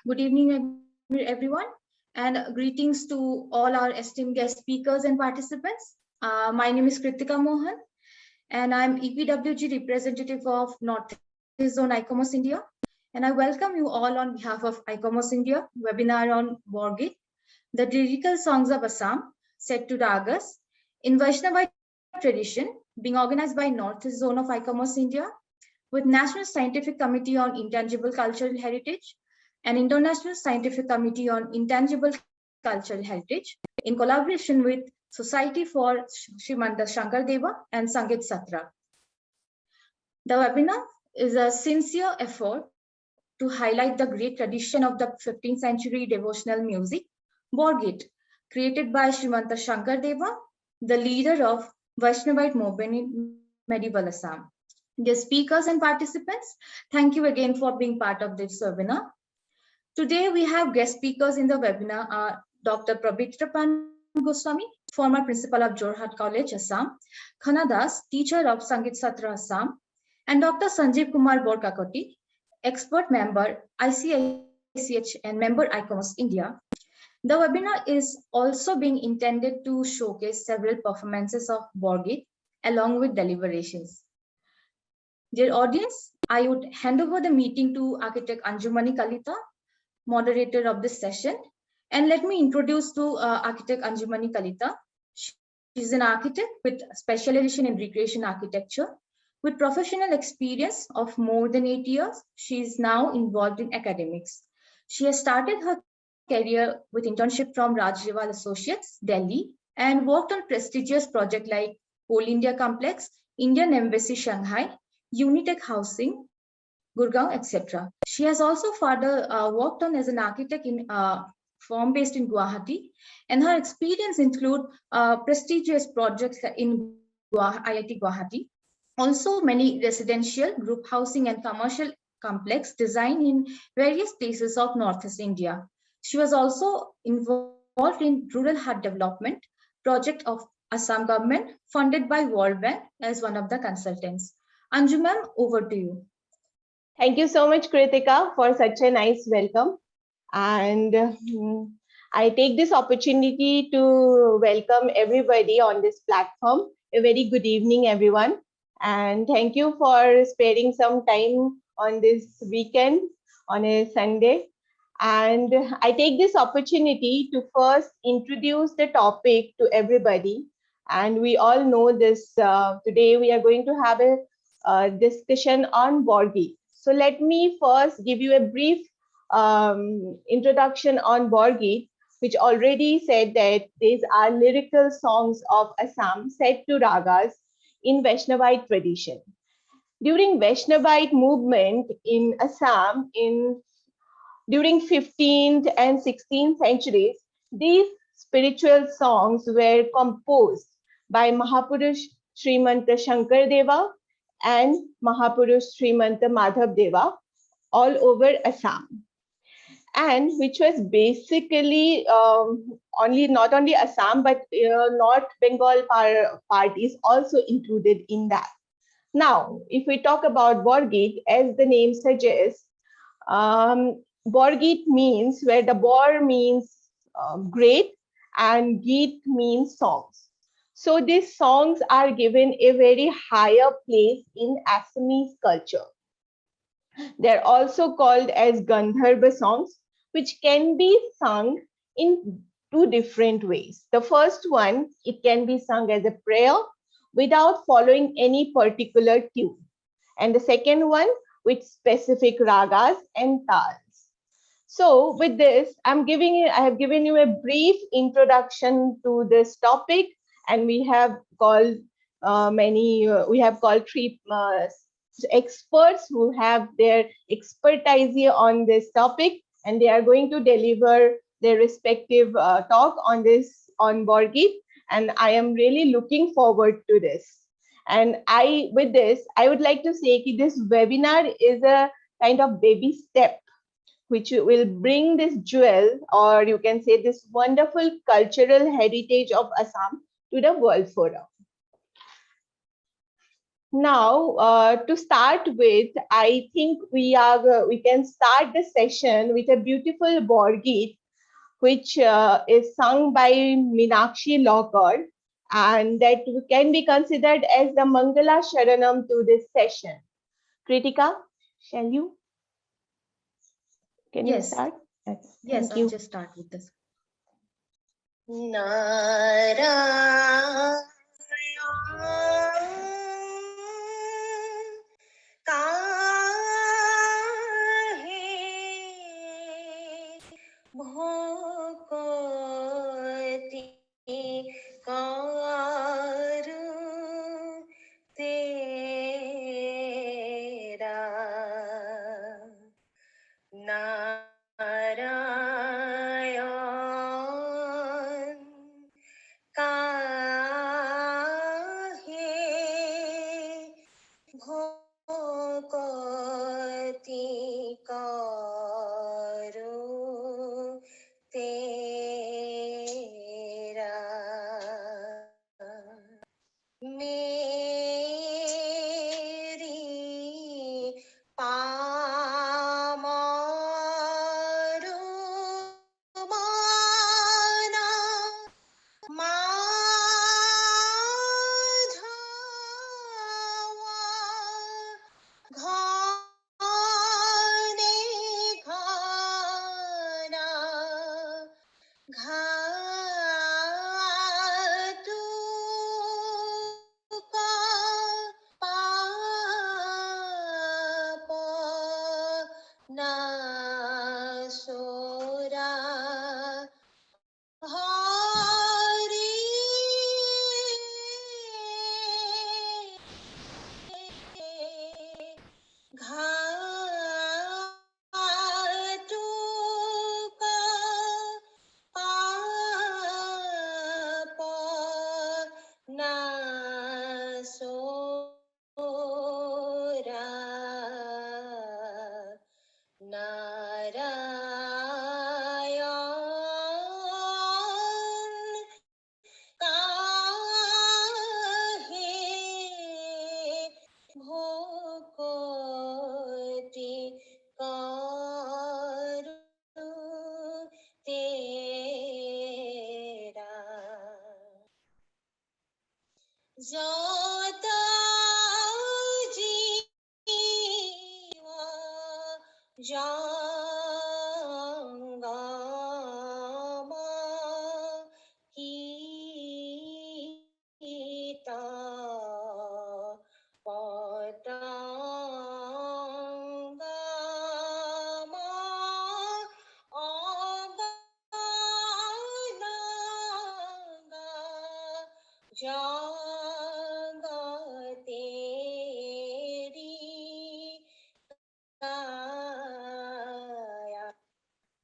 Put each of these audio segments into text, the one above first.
Good evening, everyone, and greetings to all our esteemed guest speakers and participants. My name is Kritika Mohan, and I'm EPWG representative of Northeast Zone ICOMOS India. And I welcome you all on behalf of ICOMOS India webinar on Borgit, the lyrical songs of Assam, set to ragas in Vaishnava tradition, being organized by Northeast Zone of ICOMOS India with National Scientific Committee on Intangible Cultural Heritage and International Scientific Committee on Intangible Cultural Heritage in collaboration with Society for Srimanta Shankar Deva and Sangeet Satra. The webinar is a sincere effort to highlight the great tradition of the 15th century devotional music, Borgit, created by Srimanta Shankar Deva, the leader of Vaishnavite movement in medieval Assam. Dear speakers and participants, thank you again for being part of this webinar. Today we have guest speakers in the webinar are Dr. Pabitra Pan Goswami, former principal of Jorhat College, Assam, Khana Das, teacher of Sangeet Satra, Assam, and Dr. Sanjeev Kumar Borkakoti, expert member ICICH and member ICOMOS India. The webinar is also being intended to showcase several performances of Borgit along with deliberations. Dear audience, I would hand over the meeting to architect Anjumani Kalita, moderator of this session. And let me introduce to architect Anjumani Kalita. She's an architect with specialization in recreation architecture. With professional experience of more than 8 years, she is now involved in academics. She has started her career with internship from Rajriwal Associates, Delhi, and worked on prestigious projects like Coal India Complex, Indian Embassy Shanghai, Unitech Housing, Gurgaon, etc. She has also further worked on as an architect in firm based in Guwahati, and her experience include prestigious projects in IIT Guwahati. Also, many residential, group housing, and commercial complex designed in various places of Northeast India. She was also involved in Rural Heart Development project of Assam government, funded by World Bank as one of the consultants. Anju ma'am, over to you. Thank you so much, Kritika, for such a nice welcome. And I take this opportunity to welcome everybody on this platform. A very good evening, everyone. And thank you for sparing some time on this weekend, on a Sunday. And I take this opportunity to first introduce the topic to everybody. And we all know this, today we are going to have a discussion on Borgit. So let me first give you a brief introduction on Borgit, which already said that these are lyrical songs of Assam set to ragas in Vaishnavite tradition. During Vaishnavite movement in Assam during 15th and 16th centuries, these spiritual songs were composed by Mahapurush Srimanta Shankar Deva and Mahapurush Srimanta Madhav Deva all over Assam, and which was basically not only Assam but North Bengal part is also included in that. Now, if we talk about Borgit, as the name suggests, Borgit means where the Bor means great and Geet means songs. So these songs are given a very higher place in Assamese culture. They're also called as Gandharva songs, which can be sung in two different ways. The first one, it can be sung as a prayer without following any particular tune. And the second one, with specific ragas and tals. So with this, I have given you a brief introduction to this topic, and we have called three experts who have their expertise on this topic, and they are going to deliver their respective talk on Borgit, and I am really looking forward to this. And with this, I would like to say that this webinar is a kind of baby step which will bring this jewel, or you can say this wonderful cultural heritage of Assam to the World Forum. Now, to start with, I think we can start the session with a beautiful Borgit, which is sung by Meenakshi Lokar, and that can be considered as the Mangala Sharanam to this session. Kritika, shall you? Can you Yes, start? Okay, yes, thank I'll you. just start with this.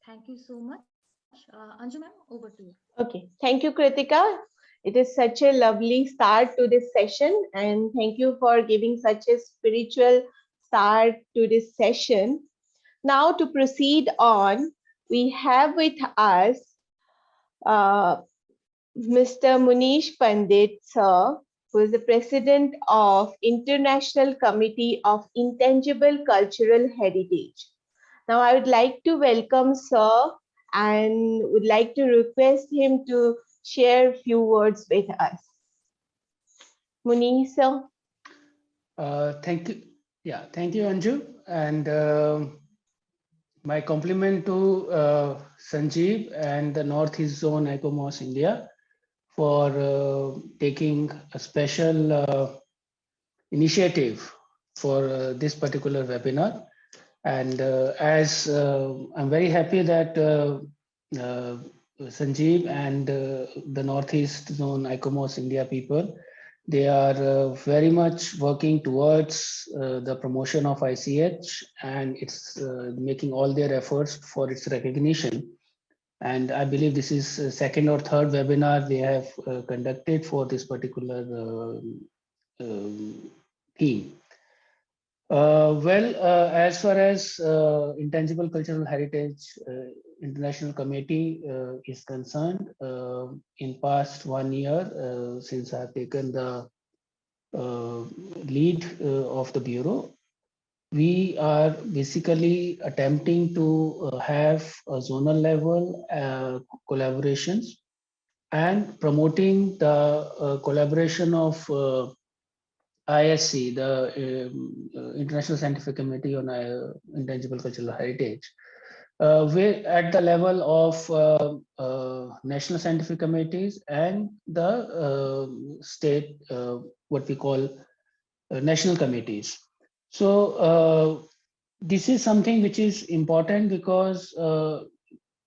Thank you so much. Anju ma'am, over to you. Okay, thank you, Kritika. It is such a lovely start to this session, and thank you for giving such a spiritual start to this session. Now, to proceed on, we have with us uh, Mr. Munish Pandit, sir, who is the president of International Committee of Intangible Cultural Heritage. Now, I would like to welcome sir and would like to request him to share a few words with us. Munish, sir. Thank you. Yeah, thank you, Anju. And my compliment to Sanjeev and the Northeast Zone ECOMOS India for taking a special initiative for this particular webinar. And as I'm very happy that Sanjeev and the Northeast Zone ICOMOS India people, they are very much working towards the promotion of ICH, and it's making all their efforts for its recognition. And I believe this is second or third webinar they have conducted for this particular theme. As far as intangible cultural heritage international committee is concerned, in past 1 year since I have taken the lead of the Bureau, we are basically attempting to have a zonal level collaborations and promoting the collaboration of ISC, the International Scientific Committee on Intangible Cultural Heritage, we're at the level of national scientific committees and the state, what we call national committees. So this is something which is important because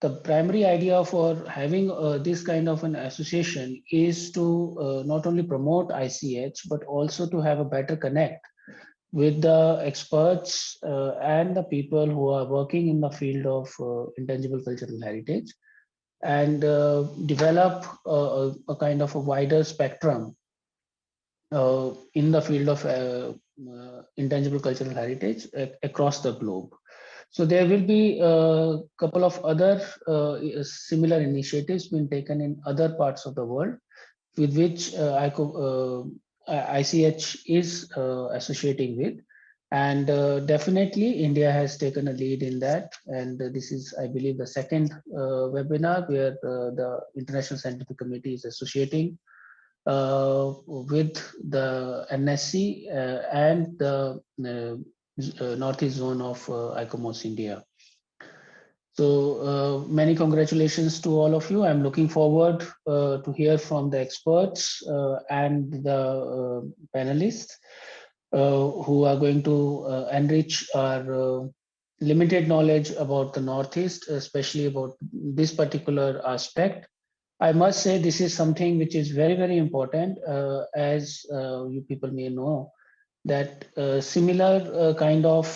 the primary idea for having this kind of an association is to not only promote ICH, but also to have a better connect with the experts and the people who are working in the field of intangible cultural heritage, and develop a kind of a wider spectrum in the field of intangible cultural heritage across the globe. So there will be a couple of other similar initiatives being taken in other parts of the world, with which ICH is associating with. And definitely India has taken a lead in that. And this is, I believe, the second webinar where the International Scientific Committee is associating with the NSC and the Northeast Zone of ICOMOS India. So many congratulations to all of you. I'm looking forward to hear from the experts and the panelists who are going to enrich our limited knowledge about the Northeast, especially about this particular aspect. I must say this is something which is very, very important, as you people may know, that similar kind of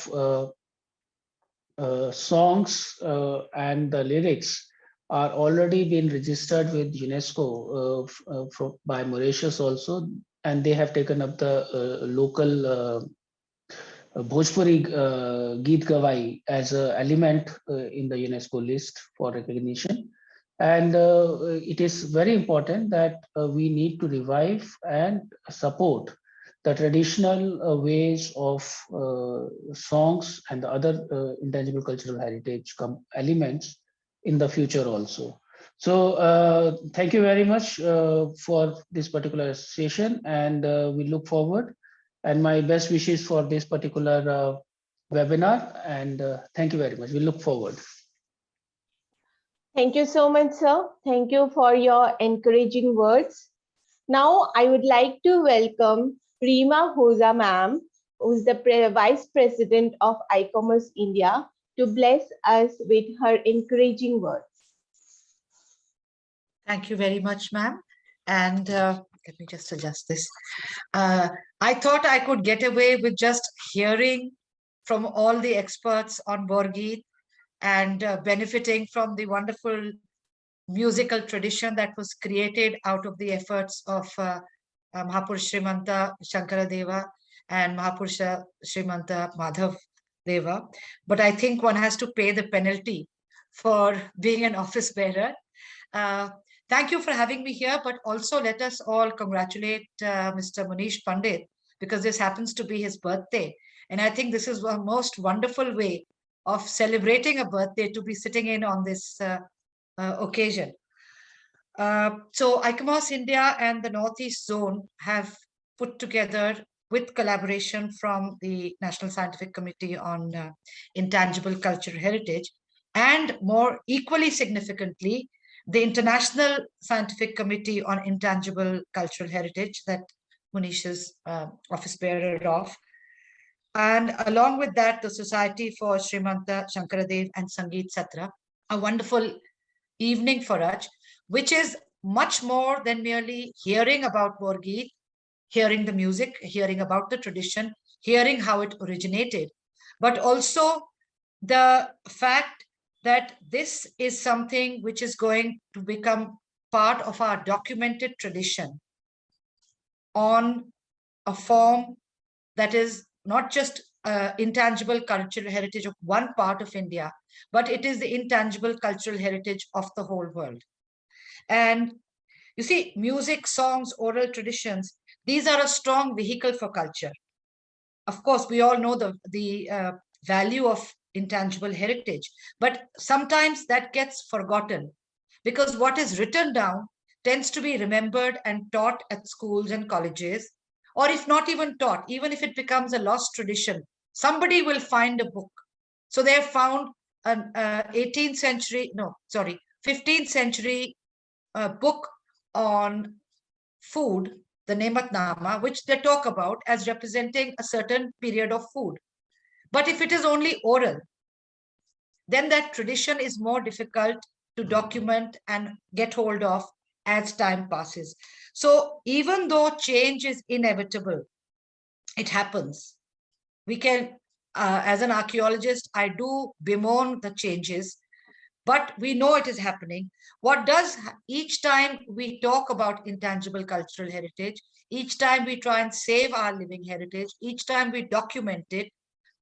songs and the lyrics are already been registered with UNESCO by Mauritius also, and they have taken up the local Bhojpuri Geet Gawai as an element in the UNESCO list for recognition. And it is very important that we need to revive and support the traditional ways of songs and the other intangible cultural heritage elements in the future also. So thank you very much for this particular session, and we look forward, and my best wishes for this particular webinar, and thank you very much. We look forward. Thank you so much, sir. Thank you for your encouraging words. Now, I would like to welcome Reema Hoza ma'am, who is the Vice President of ICOMOS India, to bless us with her encouraging words. Thank you very much, ma'am. And let me just adjust this. I thought I could get away with just hearing from all the experts on Borgeet and benefiting from the wonderful musical tradition that was created out of the efforts of Mahapurusha Srimanta Shankaradeva and Mahapurusha Srimanta Madhav Deva. But I think one has to pay the penalty for being an office bearer. Thank you for having me here, but also let us all congratulate Mr. Munish Pandit, because this happens to be his birthday. And I think this is a most wonderful way of celebrating a birthday, to be sitting in on this occasion. So ICOMOS India and the Northeast Zone have put together, with collaboration from the National Scientific Committee on Intangible Cultural Heritage, and more equally significantly, the International Scientific Committee on Intangible Cultural Heritage that Munish is office bearer of. And along with that, the Society for Srimanta Shankaradev and Sangeet Satra, a wonderful evening for us, which is much more than merely hearing about Borgeet, hearing the music, hearing about the tradition, hearing how it originated, but also the fact that this is something which is going to become part of our documented tradition on a form that is not just intangible cultural heritage of one part of India, but it is the intangible cultural heritage of the whole world. And you see, music, songs, oral traditions, These are a strong vehicle for culture. Of course, we all know the value of intangible heritage, but sometimes that gets forgotten because what is written down tends to be remembered and taught at schools and colleges, or if not even taught, even if it becomes a lost tradition, somebody will find a book. So they have found an 18th century, no, sorry, 15th century book on food, the Nematnama, which they talk about as representing a certain period of food. But if it is only oral, then that tradition is more difficult to document and get hold of as time passes. So even though change is inevitable, it happens. We can, as an archaeologist, I do bemoan the changes, but we know it is happening. What does, each time we talk about intangible cultural heritage, each time we try and save our living heritage, each time we document it,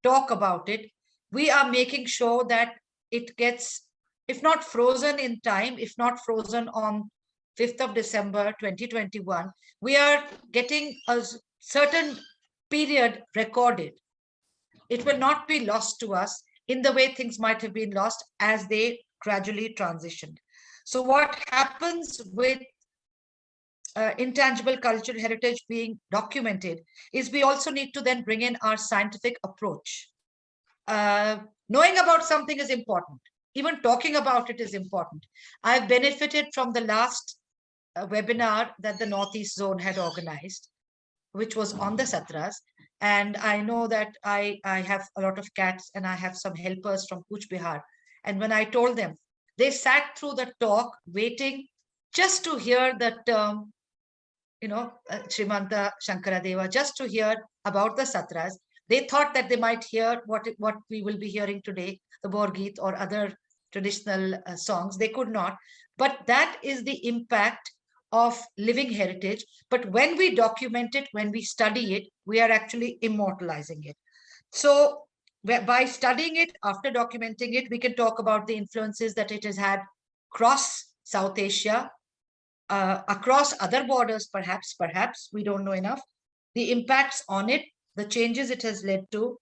talk about it, we are making sure that it gets, if not frozen in time, if not frozen on 5th of December 2021, we are getting a certain period recorded. It will not be lost to us in the way things might have been lost as they gradually transitioned. So what happens with intangible cultural heritage being documented is we also need to then bring in our scientific approach. Knowing about something is important. Even talking about it is important. I've benefited from the last webinar that the Northeast Zone had organized, which was on the Satras. And I know that I have a lot of cats and I have some helpers from Kuch Bihar. And when I told them, they sat through the talk waiting just to hear the term, Srimanta Shankaradeva, just to hear about the Satras. They thought that they might hear what we will be hearing today, the Borgeet or other traditional songs. They could not. But that is the impact of living heritage. But when we document it, when we study it, we are actually immortalizing it. So by studying it, after documenting it, we can talk about the influences that it has had across South Asia, across other borders, perhaps, we don't know enough, the impacts on it, the changes it has led to.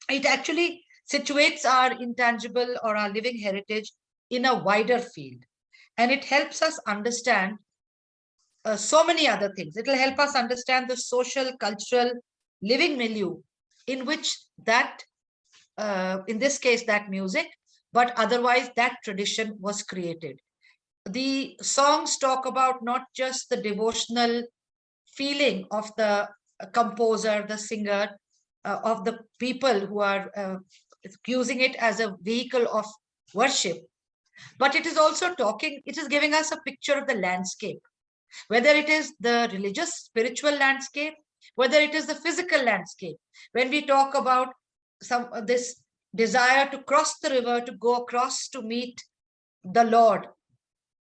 It actually situates our intangible or our living heritage in a wider field. And it helps us understand so many other things. It will help us understand the social, cultural, living milieu in which that, in this case, that music, but otherwise that tradition was created. The songs talk about not just the devotional feeling of the composer, the singer, of the people who are using it as a vehicle of worship, but it is also talking, it is giving us a picture of the landscape, whether it is the religious, spiritual landscape, whether it is the physical landscape. When we talk about this desire to cross the river, to go across to meet the Lord,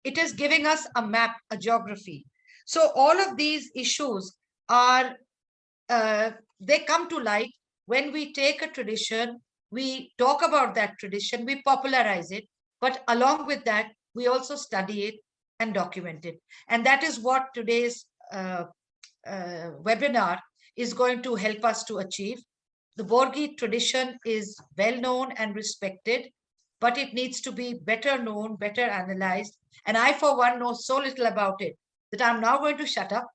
it is giving us a map, a geography. So all of these issues are, they come to light when we take a tradition, we talk about that tradition, we popularize it, but along with that, we also study it and document it. And that is what today's webinar is going to help us to achieve. The Borgeet tradition is well known and respected, but it needs to be better known, better analyzed. And I, for one, know so little about it that I'm now going to shut up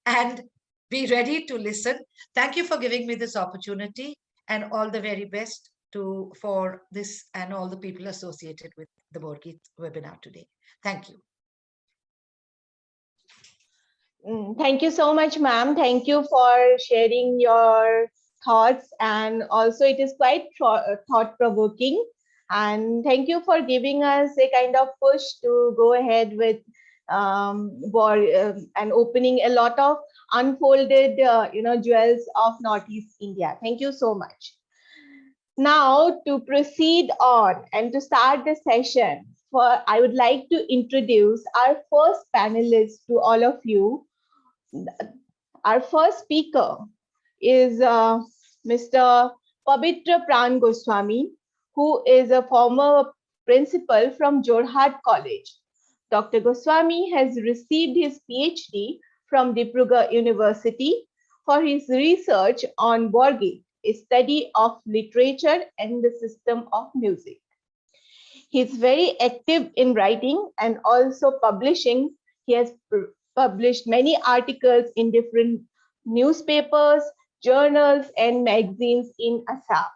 and be ready to listen. Thank you for giving me this opportunity, and all the very best for this and all the people associated with the Borgeet webinar today. Thank you. Thank you so much, ma'am. Thank you for sharing your thoughts, and also it is quite thought-provoking. And thank you for giving us a kind of push to go ahead with and opening a lot of unfolded, jewels of Northeast India. Thank you so much. Now, to proceed on and to start the session, I would like to introduce our first panelist to all of you. Our first speaker is Mr. Pabitra Pran Goswami, who is a former principal from Jorhat College. Dr. Goswami has received his PhD from Dibrugarh University for his research on Borgit, a study of literature and the system of music. He's very active in writing and also publishing. He has published many articles in different newspapers, journals, and magazines in Assam.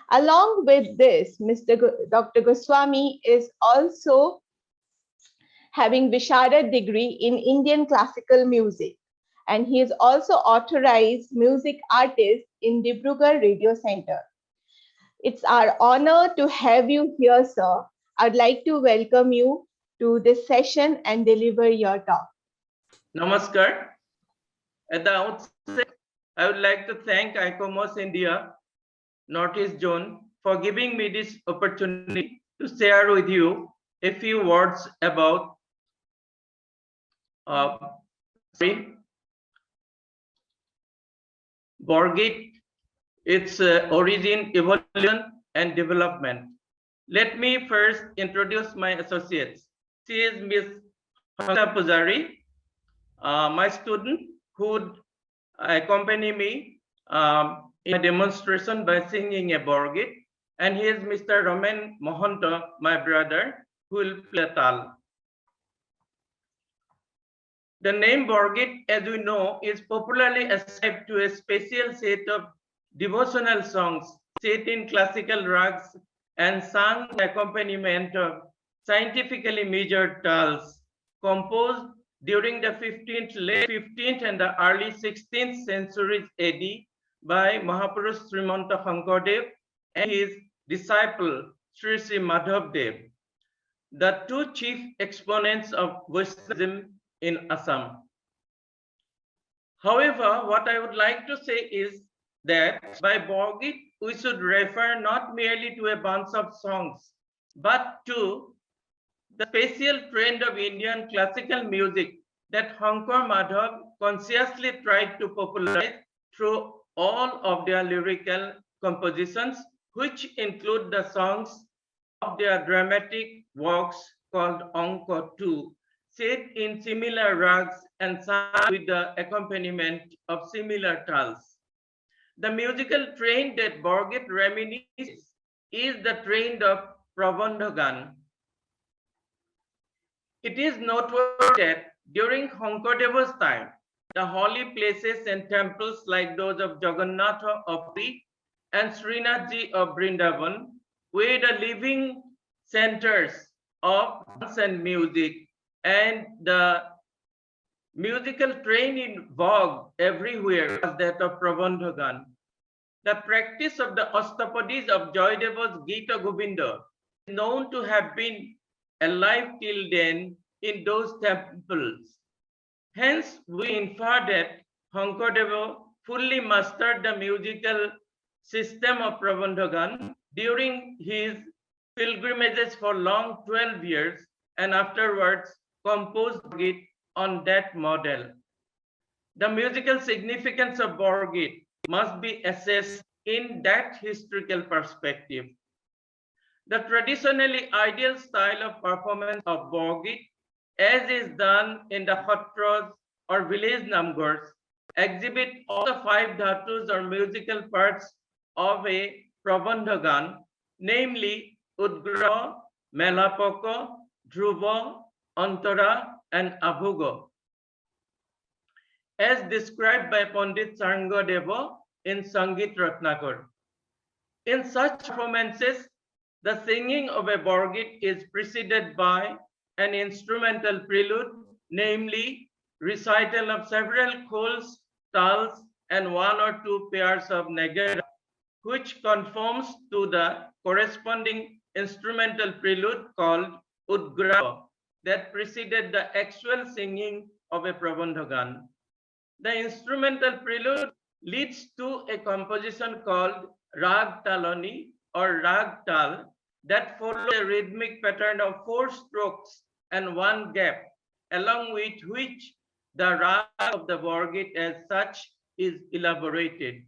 Along with this, Dr. Goswami is also having Visharad degree in Indian classical music, and he is also authorized music artist in Dibrugarh Radio Center. It's our honor to have you here, sir. I'd like to welcome you to this session and deliver your talk. Namaskar. At the outset, I would like to thank ICOMOS India Northeast Zone for giving me this opportunity to share with you a few words about Borgit, its origin, evolution, and development. Let me first introduce my associates. She is Miss Hana Pujari, my student who would accompany me in a demonstration by singing a Borgit, and he is Mr. Raman Mohanta, my brother, who will play tal. The name Borgit, as we know, is popularly ascribed to a special set of devotional songs set in classical rags and sung to accompaniment of scientifically measured tals, composed during the late 15th and the early 16th centuries AD by Mahapurush Srimanta Shankardev and his disciple Sri Sri Madhav Dev, the two chief exponents of Vaishnavism in Assam. However, what I would like to say is that by Borgit, we should refer not merely to a bunch of songs, but to the special trend of Indian classical music that Shankar Madhav consciously tried to popularize through all of their lyrical compositions, which include the songs of their dramatic works called Anka 2, set in similar rags and sung with the accompaniment of similar tals. The musical train that Borgit reminisces is the train of Prabandhagan. It is noteworthy that during Shankardeva's time, the holy places and temples like those of Jagannatha of Puri and Srinathji of Vrindavan were the living centers of dance and music, and the musical train in vogue everywhere was that of Prabandhagan. The practice of the Ashtapadis of Joydeva's Gita Govinda is known to have been alive till then in those temples. Hence, we infer that Shankardeva fully mastered the musical system of Prabandhagan during his pilgrimages for long 12 years and afterwards composed Borgit on that model. The musical significance of Borgit must be assessed in that historical perspective. The traditionally ideal style of performance of Borgit, as is done in the Khatras or village namgars, exhibit all the 5 dhatus or musical parts of a Prabandhagan, namely Udgraha, Melapaka, Dhruva, Antara, and Abhuga, as described by Pandit Sarangadeva in Sangit Ratnakar. In such performances, the singing of a Borgit is preceded by an instrumental prelude, namely recital of several khols, tals, and 1 or 2 pairs of nagara, which conforms to the corresponding instrumental prelude called Udgraha that preceded the actual singing of a Prabandhagan. The instrumental prelude leads to a composition called Rag Talani or Rag Tal that follows a rhythmic pattern of 4 strokes and 1 gap, along with which the rag of the Borgit as such is elaborated.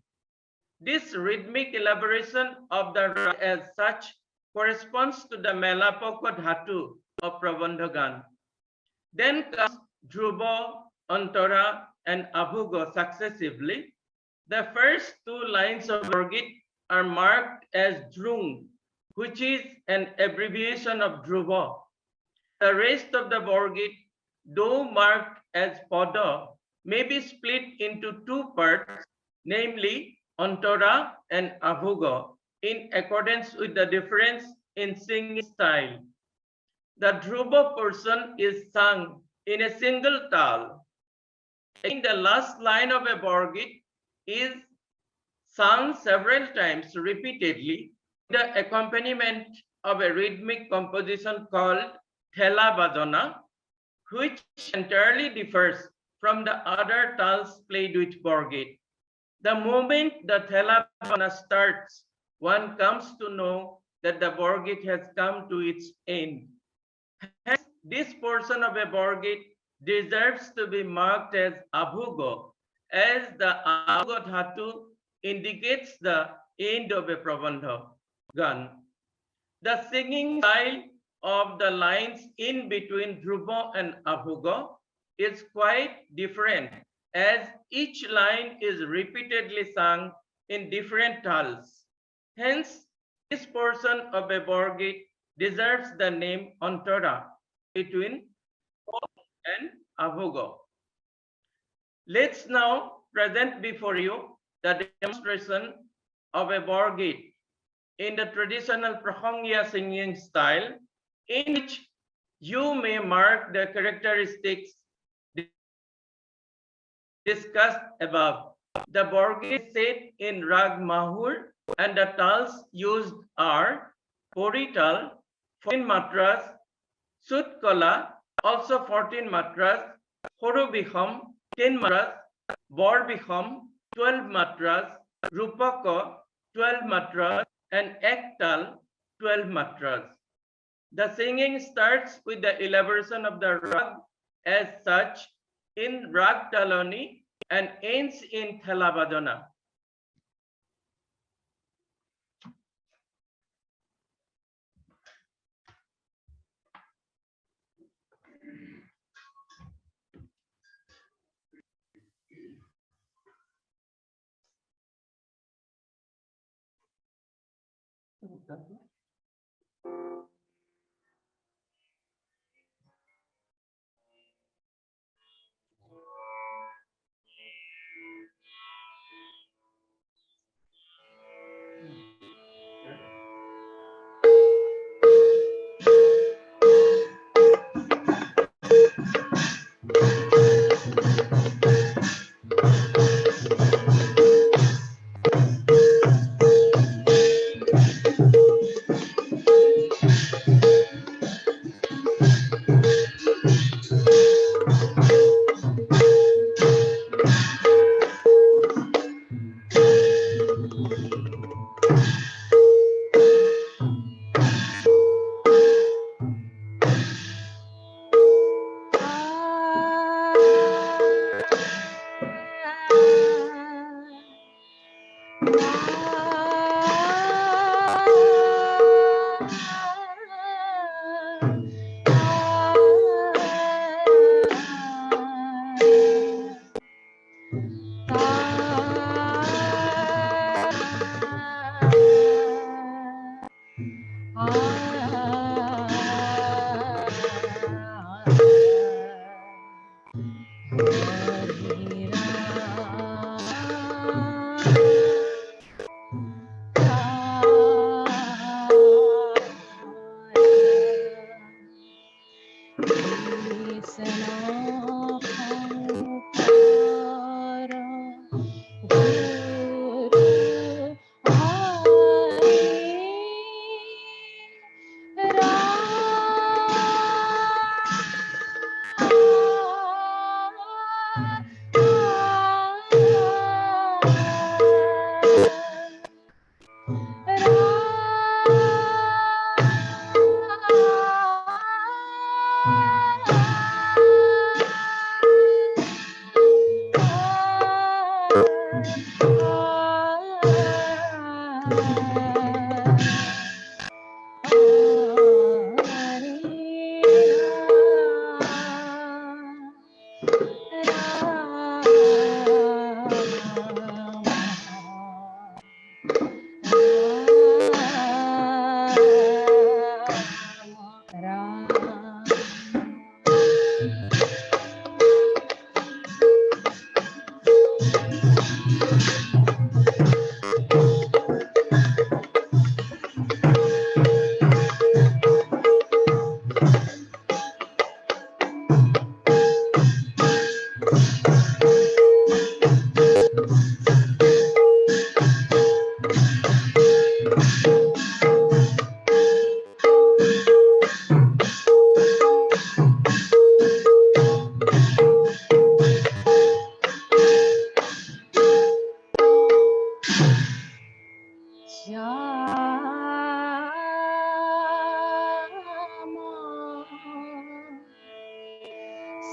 This rhythmic elaboration of the rag as such corresponds to the Melapaka Dhatu of Prabandhagan. Then comes Dhruva Antara, and Abhugo successively, the first two lines of Borgit are marked as Drung, which is an abbreviation of Dhruva. The rest of the Borgit, though marked as Pada, may be split into two parts, namely Antara and Abhuga, in accordance with the difference in singing style. The Dhruva portion is sung in a single tal. In the last line of a Borgit is sung several times repeatedly, the accompaniment of a rhythmic composition called Thela Bajana, which entirely differs from the other tals played with Borgit. The moment the Thela Bajana starts, one comes to know that the Borgit has come to its end. Hence, this portion of a Borgit deserves to be marked as Abhugo, as the Abhugo Dhatu indicates the end of a Prabandha gun. The singing style of the lines in between Dhruva and Abhuga is quite different, as each line is repeatedly sung in different tals. Hence, this portion of a Borgit deserves the name Antara between and Abhuga. Let's now present before you the demonstration of a Borgit in the traditional Prahangya singing style, in which you may mark the characteristics discussed above. The Borgit is set in Rag Mahur, and the tals used are Porital, 14 matras, Sutkala, also 14 matras, Horobiham, 10 matras, Borbiham, 12 matras, Rupaka, 12 matras, and Ektal, 12 matras. The singing starts with the elaboration of the rag as such in Rag Talani and ends in Thela Bajana.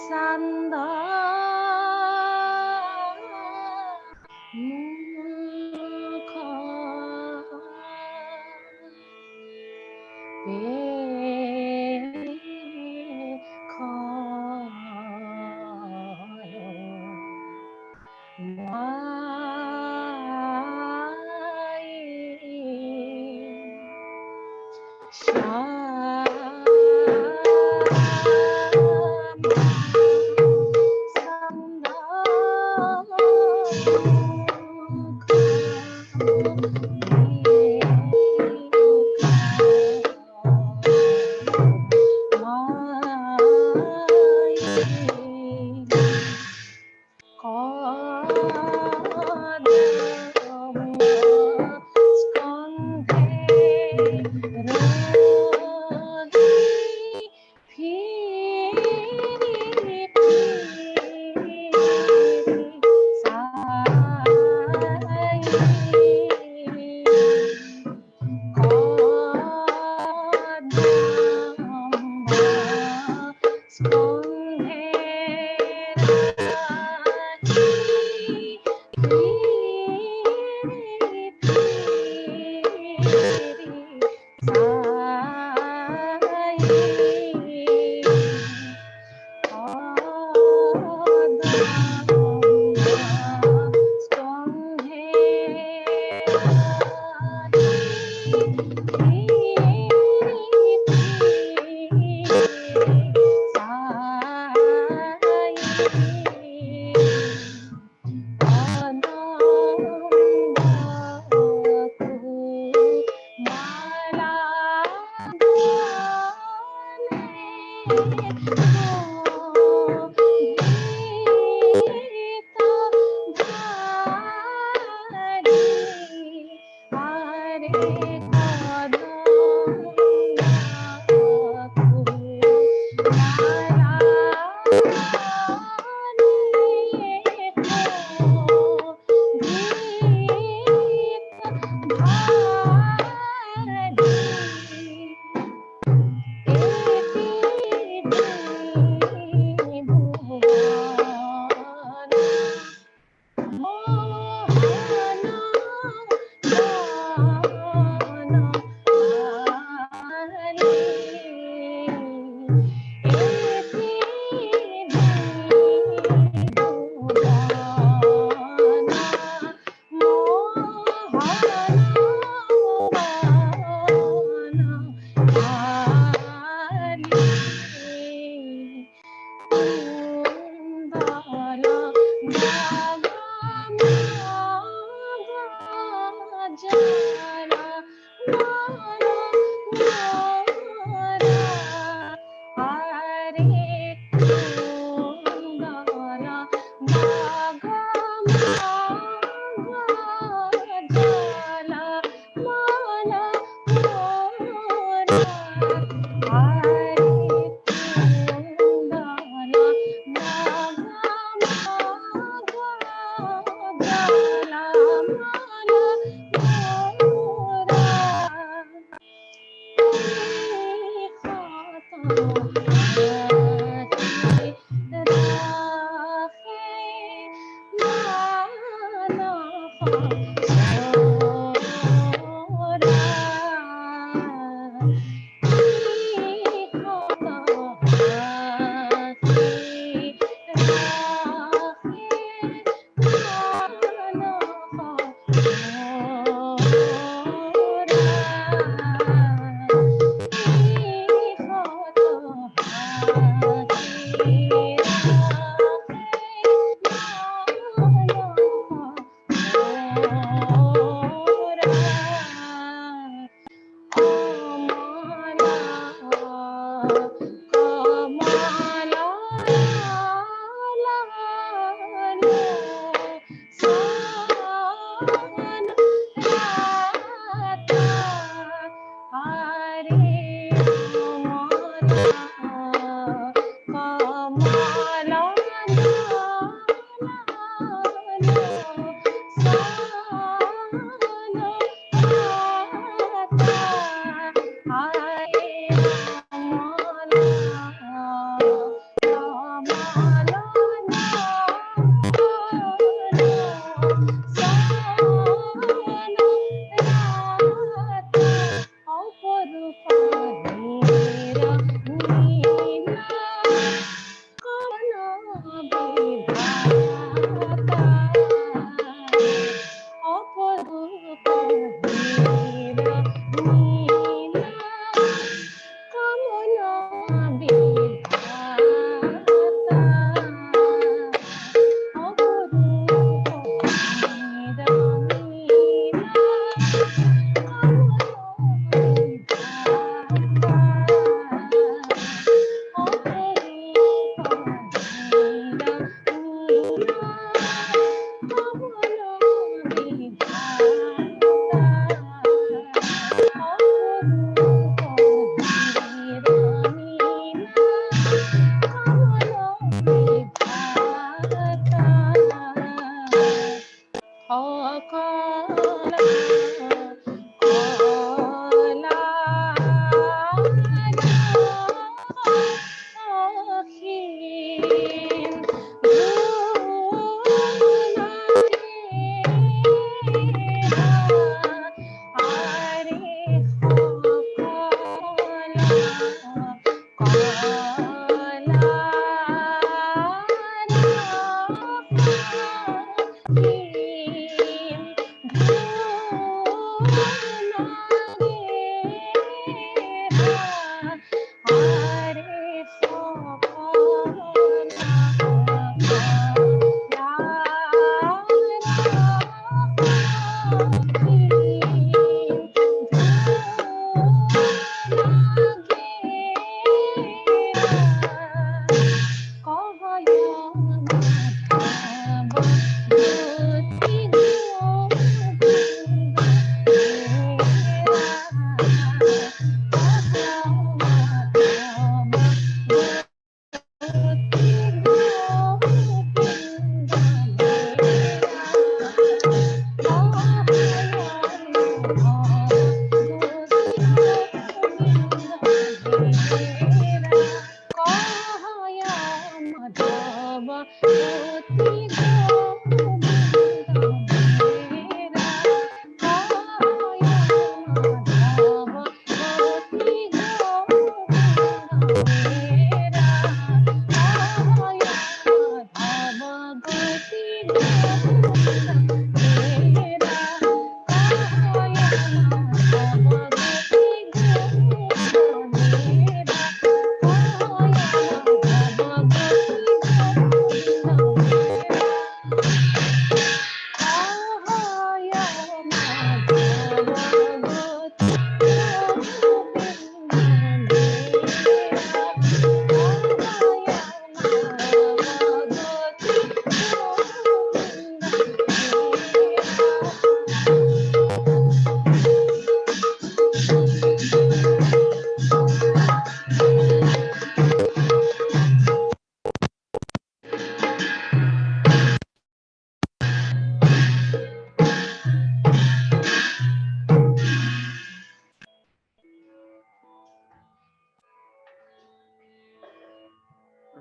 Sanda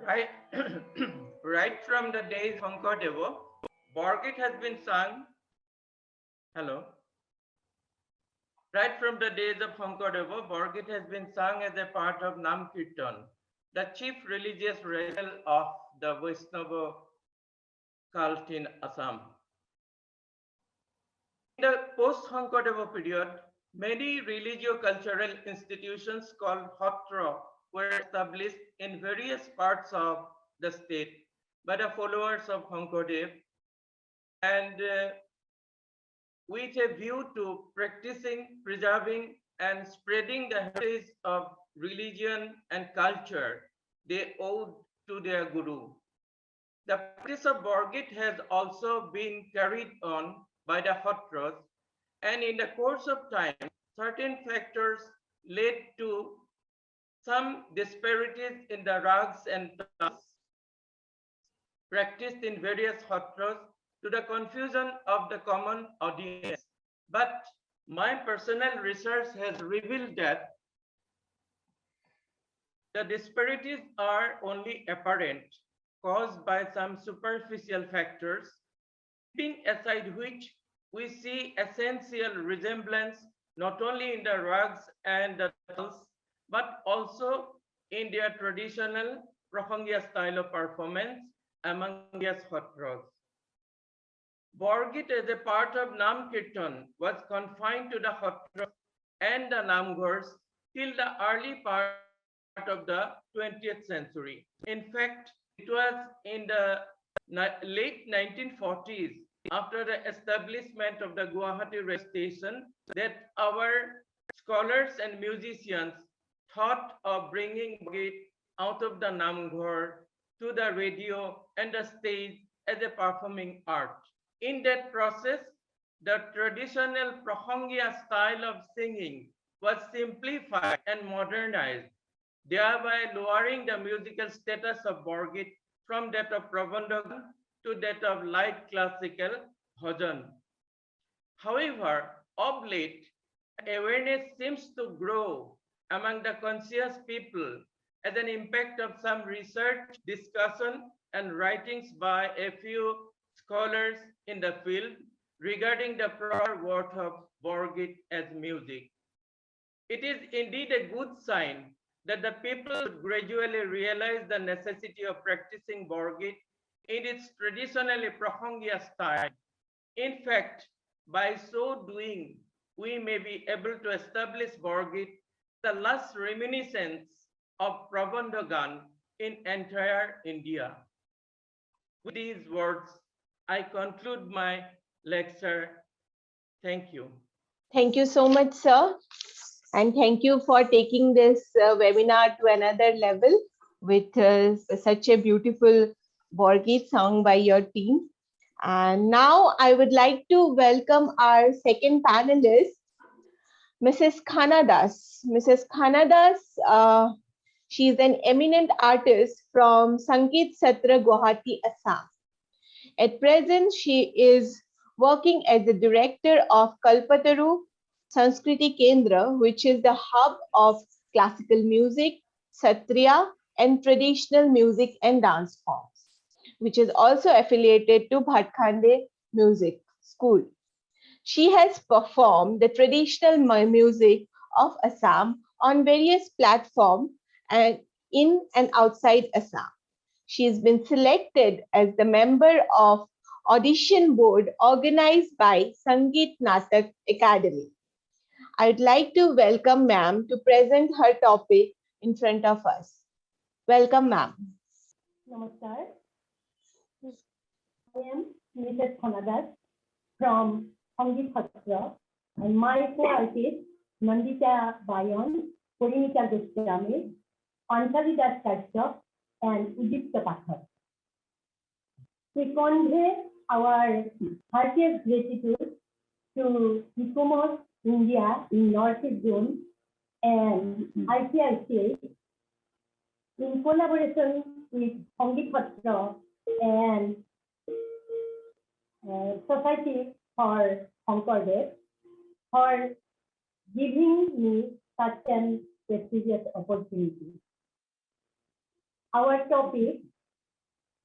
Right, right from the days of Shankardeva, Borgit has been sung. Hello. Right from the days of Shankardeva, Borgit has been sung as a part of Nam Kirtan, the chief religious ritual of the Vaishnava cult in Assam. In the post-Shankardeva period, many religio-cultural institutions called Hotra were established in various parts of the state by the followers of Shankardev, and with a view to practicing, preserving, and spreading the heritage of religion and culture they owed to their guru. The practice of Borgit has also been carried on by the Hotras, and in the course of time, certain factors led to some disparities in the rags and talas practiced in various Hotras to the confusion of the common audience. But my personal research has revealed that the disparities are only apparent, caused by some superficial factors, keeping aside which we see essential resemblance not only in the rugs and the dolls, but also in their traditional Prahangya style of performance among India's Hotras. Borgit as a part of Nam Kirtan was confined to the Hotras and the Namghars till the early part of the 20th century. In fact, it was in the late 1940s, after the establishment of the Guwahati rail station, that our scholars and musicians thought of bringing it out of the Namghar to the radio and the stage as a performing art. In that process, the traditional Prahangya style of singing was simplified and modernized, thereby lowering the musical status of Borgit from that of Prabandhagan to that of light classical bhajan. However, of late, awareness seems to grow among the conscious people as an impact of some research, discussion, and writings by a few scholars in the field regarding the proper worth of Borgit as music. It is indeed a good sign that the people gradually realize the necessity of practicing Borgit in its traditionally Prahangya style. In fact, by so doing, we may be able to establish Borgit the last reminiscence of Prabandhagan in entire India. With these words, I conclude my lecture. Thank you. Thank you so much, sir. And thank you for taking this webinar to another level with such a beautiful Borgit sung by your team. And now I would like to welcome our second panelist, Mrs. Khana Das. Mrs. Khana Das, she is an eminent artist from Sangeet Satra, Guwahati, Assam. At present, she is working as the director of Kalpataru Sanskriti Kendra, which is the hub of classical music, satriya, and traditional music and dance forms, which is also affiliated to Bhatkhande Music School. She has performed the traditional music of Assam on various platforms and in and outside Assam. She has been selected as the member of audition board organized by Sangeet Natak Academy. I would like to welcome ma'am to present her topic in front of us. Welcome, ma'am. Namaskar. I am Mrs. Khana Das from Sangeet Satra, and my co-artist Nandita Bayan, Porinika Goswami, Anjali Das Kashyap, and Udipta Pathak. We convey our heartiest gratitude to ICOMOS India in Northeast Zone and ICICI in collaboration with Sangeet Satra and Society for Concordat for giving me such an prestigious opportunity. Our topic,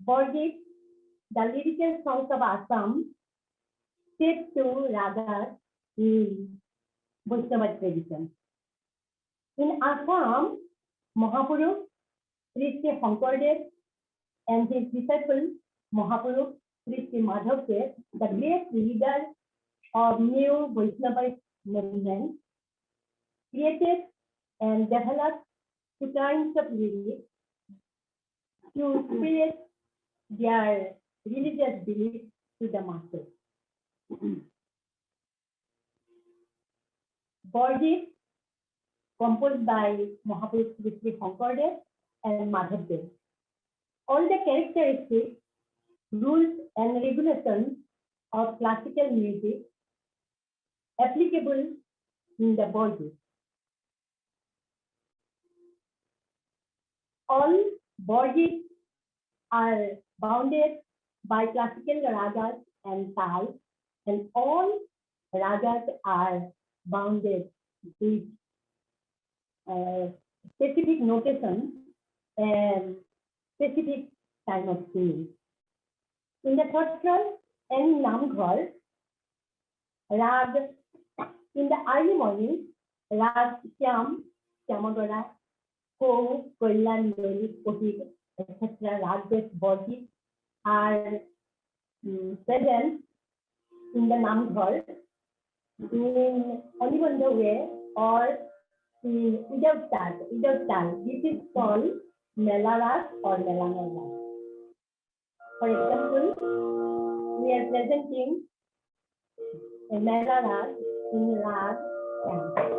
Borgit, the lyrical songs of Assam, set to ragas in Vaishnava tradition. In Assam, Mahapurush Sri Shankardev and his disciple Mahapurush Sri Madhavdev, the great leader of new Vaishnava movement, created and developed two kinds of lyrics to spread their religious beliefs to the masses. Borgit, composed by Mahapurush Sri Shankardev and Madhavdev. All the characteristics, rules and regulations of classical music applicable in the Borgit. All Borgits are bounded by classical ragas and tals, and all ragas are bounded with specific notation and specific time of singing. In the Thotral and Namghar, rag in the early morning, rag Shyam, Shyamagara, Ko, Kollan, Loli, Kotik, etc. Rag-based Borgit are present in the Namghar in Anibandha way or without tal. This is called Melaras or Melanaras. For example, we are presenting a Melaras in Rag and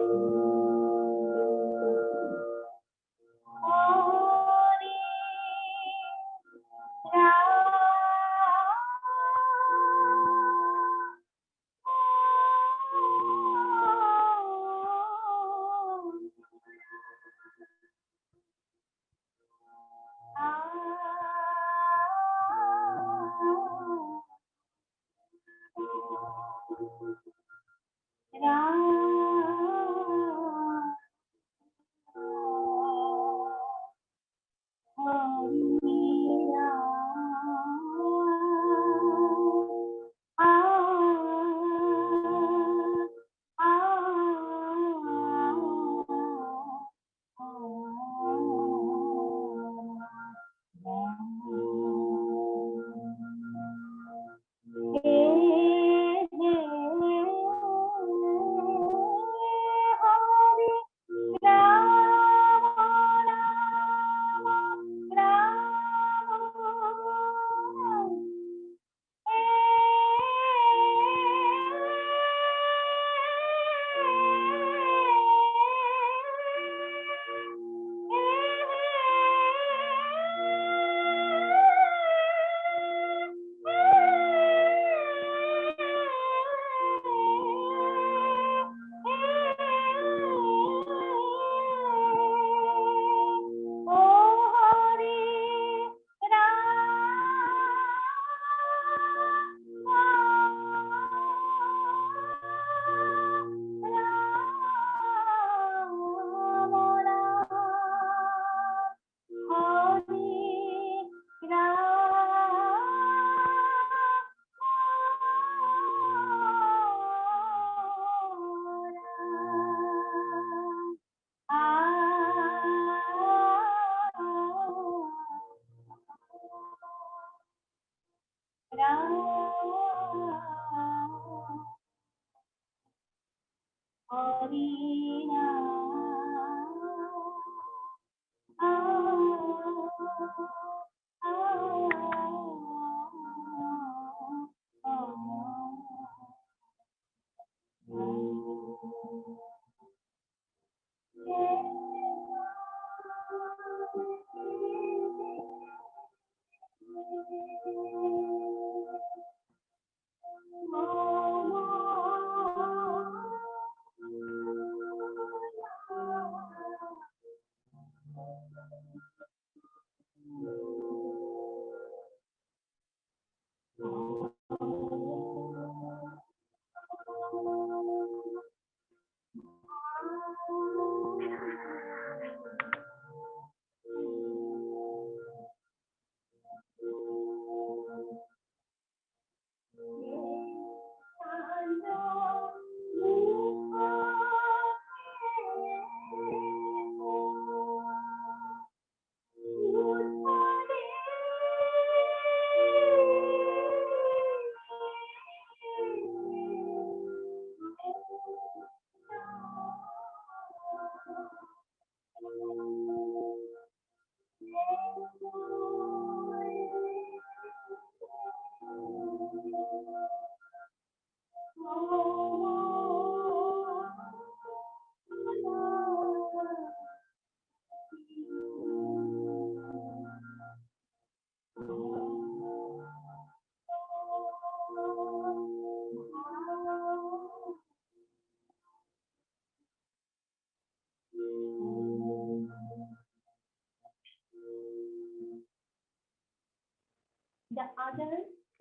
the other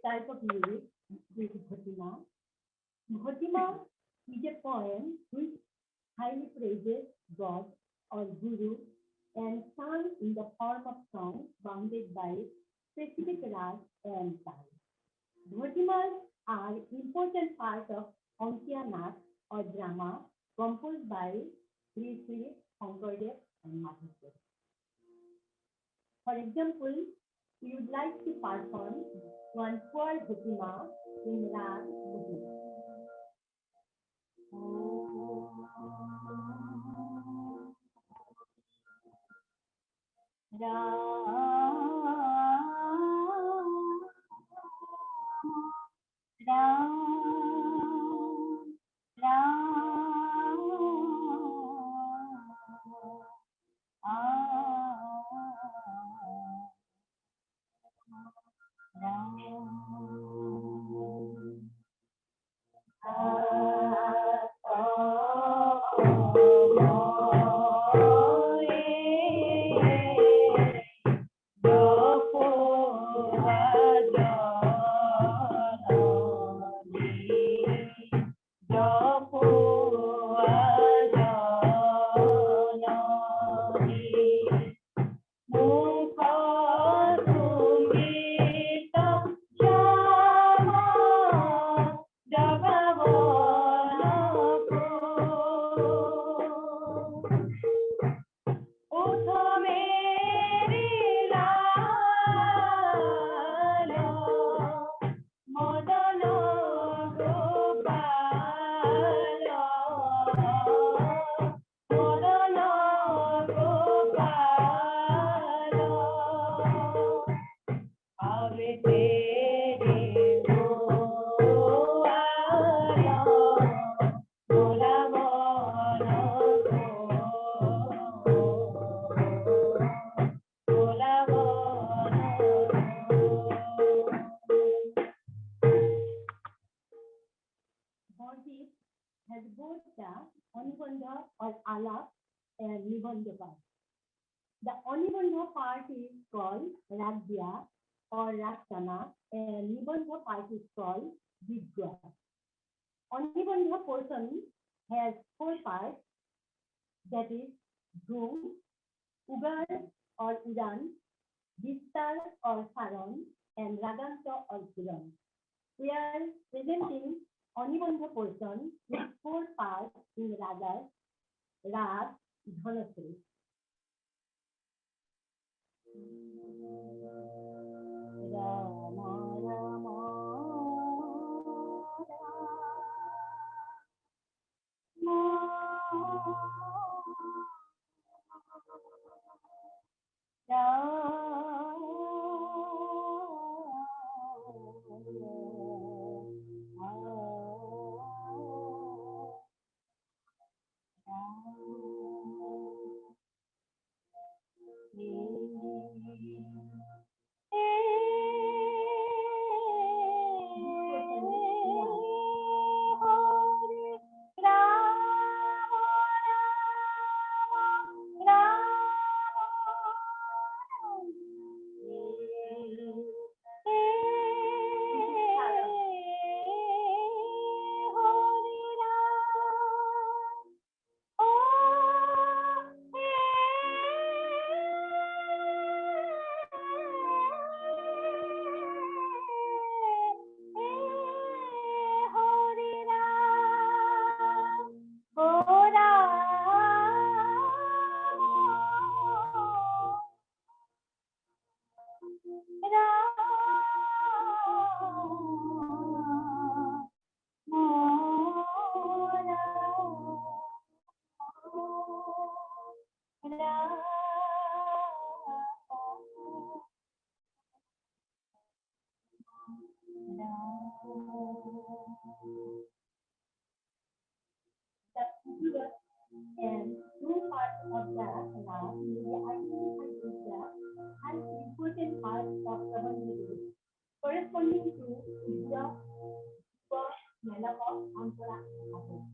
type of lyric is Bhatima. Bhatima is a poem which highly praises God or Guru and sung in the form of song bounded by specific rag and tal. Bhatimas are important part of Onkiya Nath or drama composed by Sri Sri Shankaradev and Madhav. For example, we would like to perform one poor Bhatima in Rag Bhatima. Borgit has both the Anubandha or Alap and Nibandha part. The Anubandha part is called Radhya or Rastana and Nibandha part is called Vidya. Anubandha portion has four parts, that is Dhrum, Ugar or Udan, Vistar or Saran, and Raganta or Puran. We are presenting Anubandha portion with four parts in Ragas, Rag, Dhanasri. Rama Rama and two parts of the Rag may be identified with the and important parts of Prabanjali corresponding to Vidya, Melapa, Ampara, and others.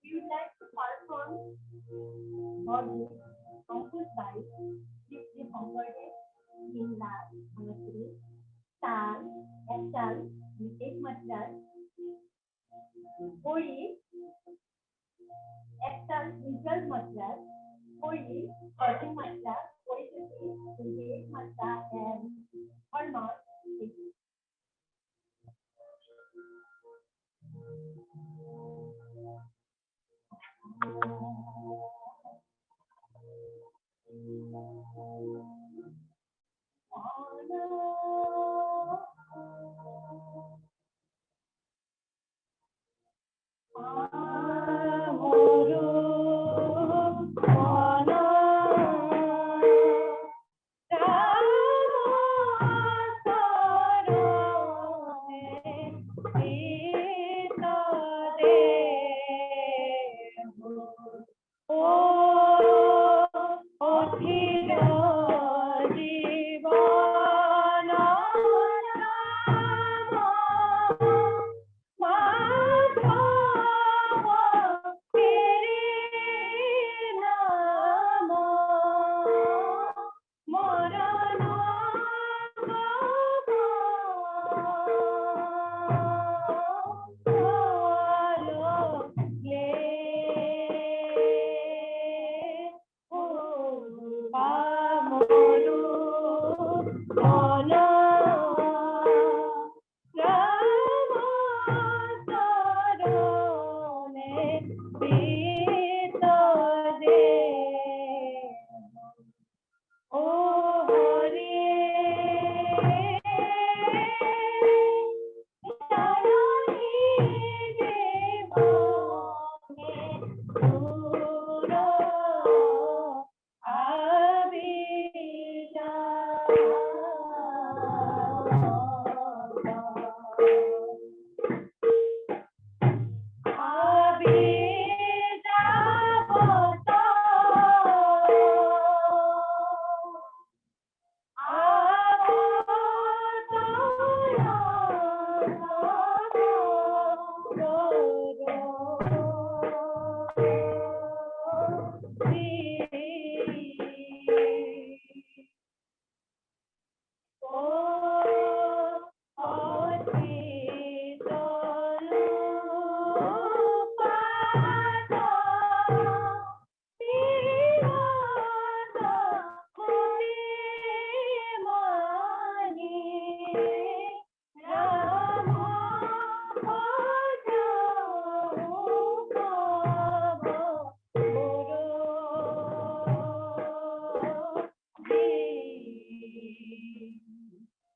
We would like to perform body composed by Sri Pankade in Rag, Dhanasri, Tal, Ektal, with 8 matras, Kori, Ektal in 12 matras, Kori, 14 matras, Kori 28 matras, and Harmat, 6.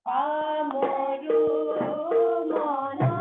Amoru Mana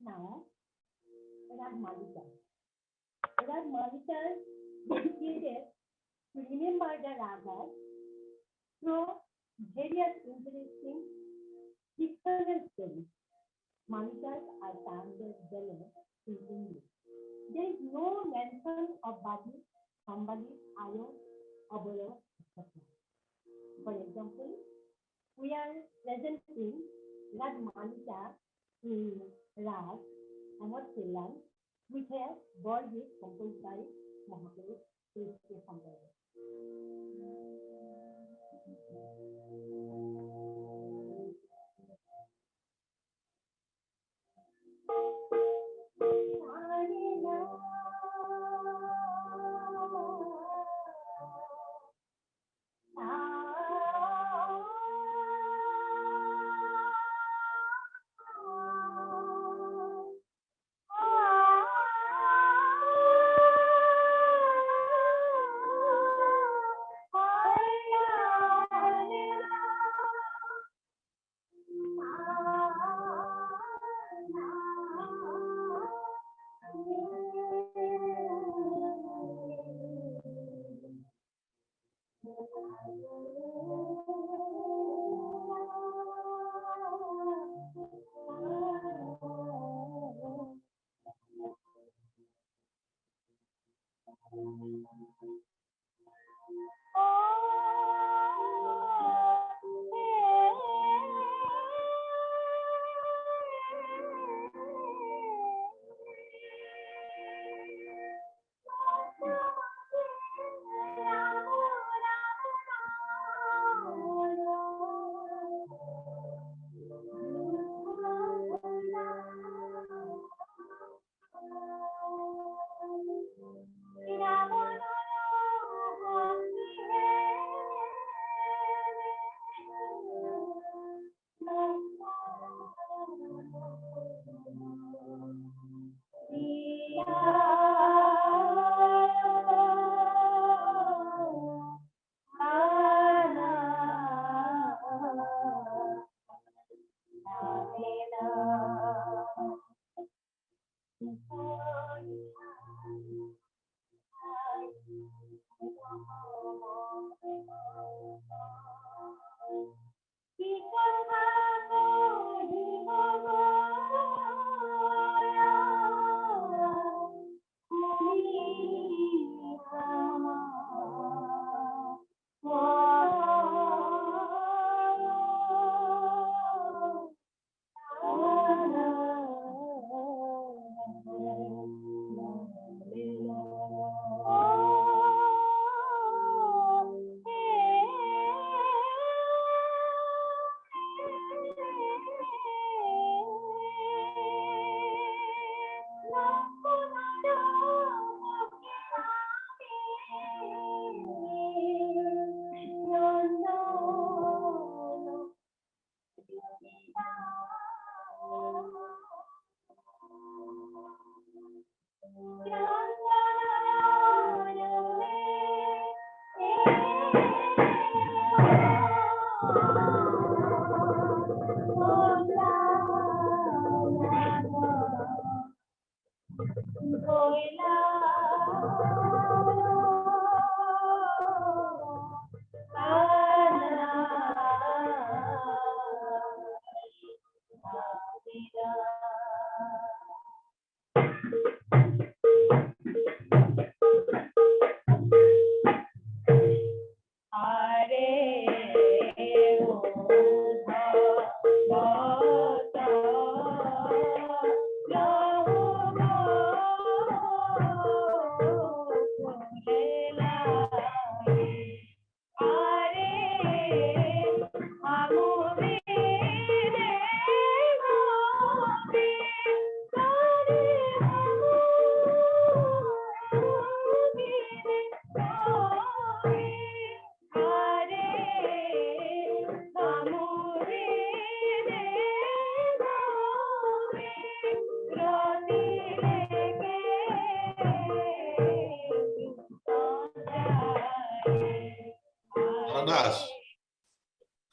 Now, Rag Malika. Rag Malika is dedicated to remember the ragas through various interesting pictorial stories. Malikas are termed as ballets in English. There is no mention of body, somebody, ayo, abolo, etc. For example, we are presenting Rag Malika in Rag Amotselan, which has Borgit composed by Mahaprabhu Krishna Sampradaya.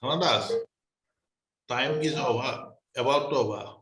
Hanadas, time is over, about to over.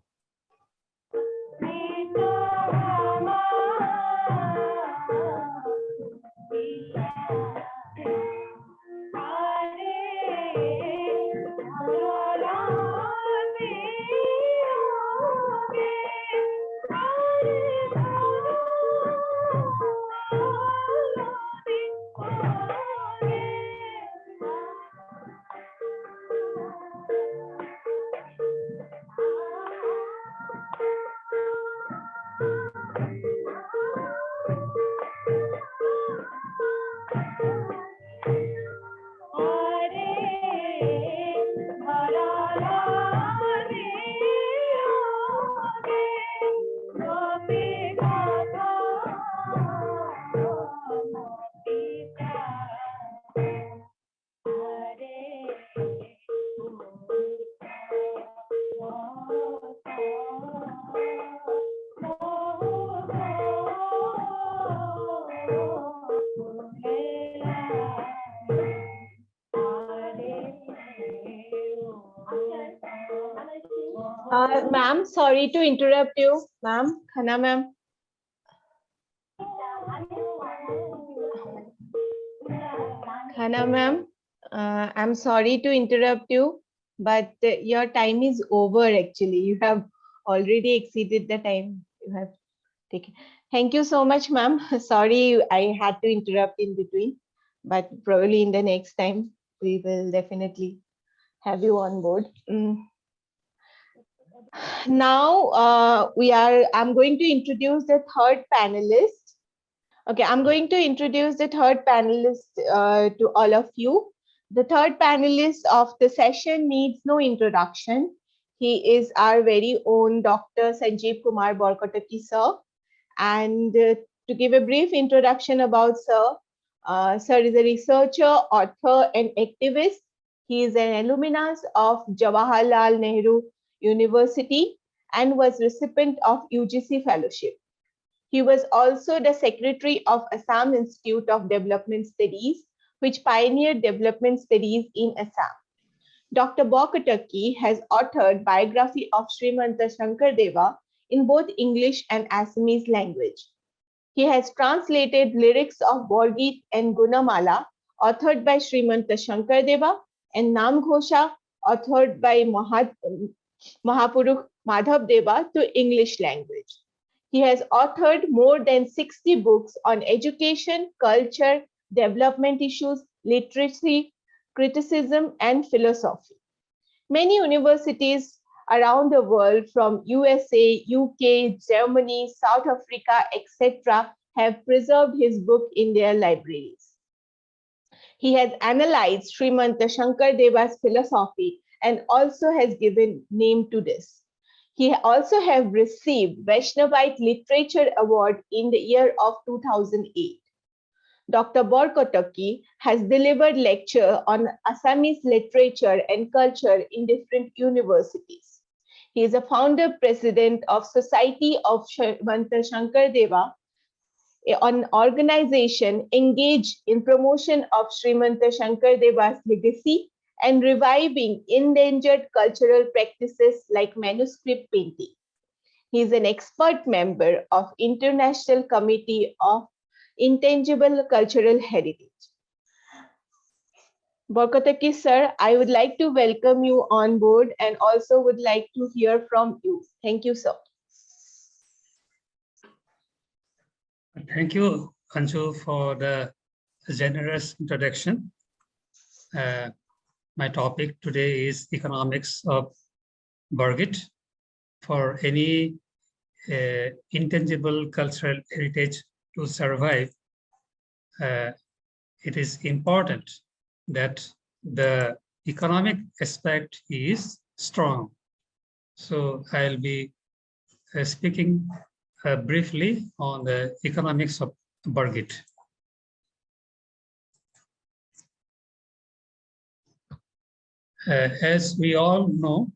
Ma'am, sorry to interrupt you. Ma'am, Khana ma'am. Khana ma'am, I'm sorry to interrupt you, but your time is over actually. You have already exceeded the time you have taken. Thank you so much, ma'am. Sorry, I had to interrupt in between, but probably in the next time, we will definitely have you on board. Now I'm going to introduce the third panelist. Okay, I'm going to introduce the third panelist to all of you. The third panelist of the session needs no introduction. He is our very own Dr. Sanjeev Kumar Borkotaki, sir. And to give a brief introduction about Sir, Sir is a researcher, author, and activist. He is an alumnus of Jawaharlal Nehru University and was recipient of UGC Fellowship. He was also the secretary of Assam Institute of Development Studies, which pioneered development studies in Assam. Dr. Borkotaki has authored biography of Srimanta Shankardeva in both English and Assamese language. He has translated lyrics of Borgit and Gunamala, authored by Srimanta Shankardeva, and Namghosha, authored by Mahapurukh Madhav Deva, to English language. He has authored more than 60 books on education, culture, development issues, literacy, criticism, and philosophy. Many universities around the world, from USA, UK, Germany, South Africa, etc., have preserved his book in their libraries. He has analyzed Srimanta Shankardeva's philosophy and also has given name to this. He also have received Vaishnavite Literature Award in the year of 2008. Dr. Borkotaki has delivered lecture on Assamese literature and culture in different universities. He is a founder president of Society of Srimanta Shankardeva, an organization engaged in promotion of Srimanta Shankardeva's legacy and reviving endangered cultural practices like manuscript painting. He is an expert member of International Committee of Intangible Cultural Heritage. Borkotaki sir, I would like to welcome you on board and also would like to hear from you. Thank you, sir. Thank you, Anju, for the generous introduction. My topic today is economics of Borgit. For any intangible cultural heritage to survive, it is important that the economic aspect is strong. So I'll be speaking briefly on the economics of Borgit. As we all know,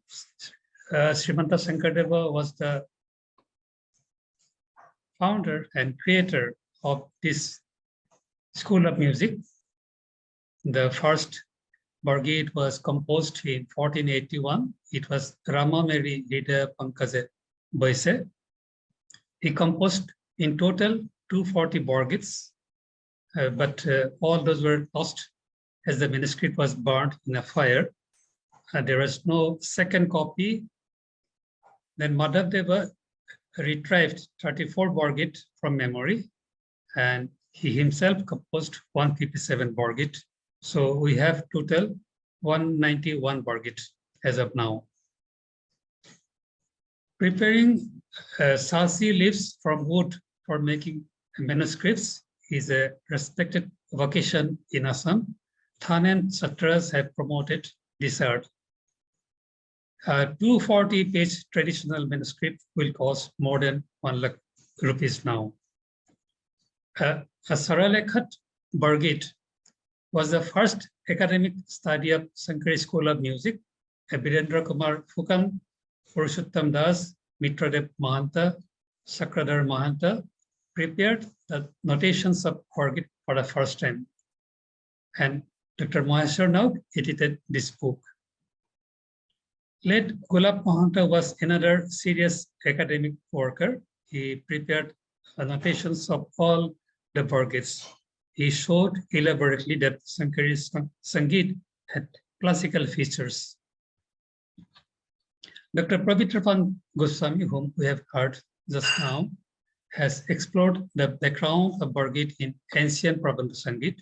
Srimanta Shankardeva was the founder and creator of this school of music. The first Borgit was composed in 1481. It was Ramameri Hida Pankaja Boise. He composed in total 240 Borgits, but all those were lost as the manuscript was burned in a fire. There was no second copy. Then Madhav Deva retrieved 34 Borgit from memory, and he himself composed 157 Borgit. So we have total 191 Borgit as of now. Preparing Sasi leaves from wood for making manuscripts is a respected vocation in Assam. Than and Satras have promoted this art. 240-page traditional manuscript will cost more than 1 lakh rupees now. A Saralekhat Borgit was the first academic study of Sankari School of Music. Birendra Kumar Fukan, Purushottam Das, Mitradev Mahanta, Sakradhar Mahanta prepared the notations of Borgit for the first time. And Dr. Maheshwar Nauk edited this book. Late Gulab Mahanta was another serious academic worker. He prepared annotations of all the Borgits. He showed elaborately that Sankari Sangeet had classical features. Dr. Pavitra Goswami, whom we have heard just now, has explored the background of Bargit in ancient Prabandha Sangeet.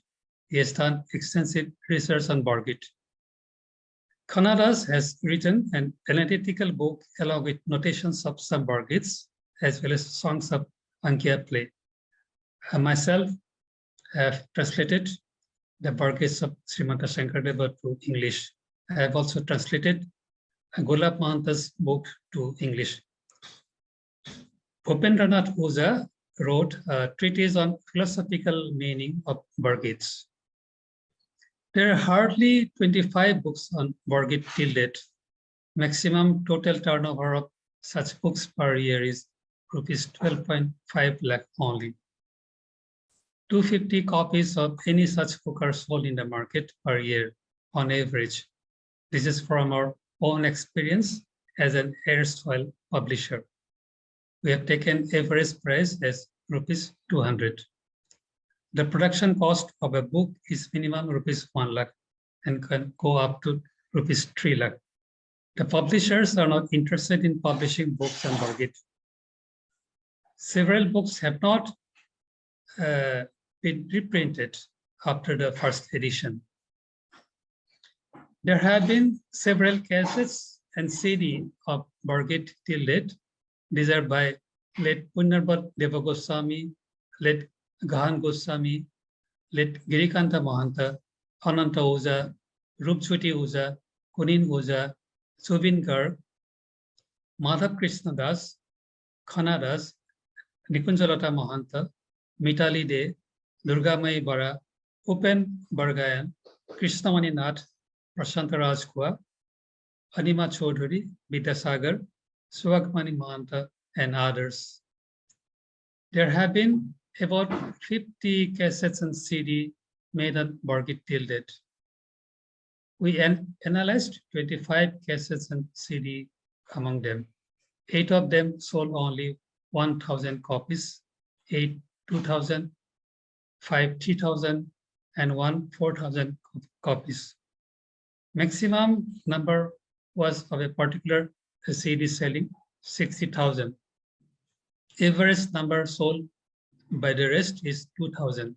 He has done extensive research on Bargit. Kanadas has written an analytical book along with notations of some Bargits, as well as songs of Ankia play. I myself have translated the Bargits of Srimanta Shankardeva to English. I have also translated Golab Mahanta's book to English. Upendranath Oza wrote a treatise on philosophical meaning of Bargits. There are hardly 25 books on Bargit till date. Maximum total turnover of such books per year is rupees 12.5 lakh only. 250 copies of any such book are sold in the market per year on average. This is from our own experience as an erstwhile publisher. We have taken average price as rupees 200. The production cost of a book is minimum rupees 1 lakh and can go up to rupees 3 lakh. The publishers are not interested in publishing books on Bargit. Several books have not been reprinted after the first edition. There have been several cassettes and CD of Bargit till date. These are by late Punyabhat Deva Goswami, late Gahan Goswami, late Girikanta Mahanta, Ananta Oza, Rupchuti Oza, Kunin Oza, Subin Garg, Madhav Krishna Das, Khana Das, Nikunjalata Mahanta, Mitali De, Durgamai Bara, Upen Bargayan, Krishnamani Nath, Prashanta Rajkua, Anima Chaudhary, Vidyasagar, Swagmani Mahanta, and others. There have been about 50 cassettes and CD made on Bargit till date. We analyzed 25 cassettes and CD among them. 8 of them sold only 1,000 copies, 8 2,000, 5 3,000, and 1 4,000 copies. Maximum number was of a particular CD selling 60,000. Average number sold by the rest is 2,000.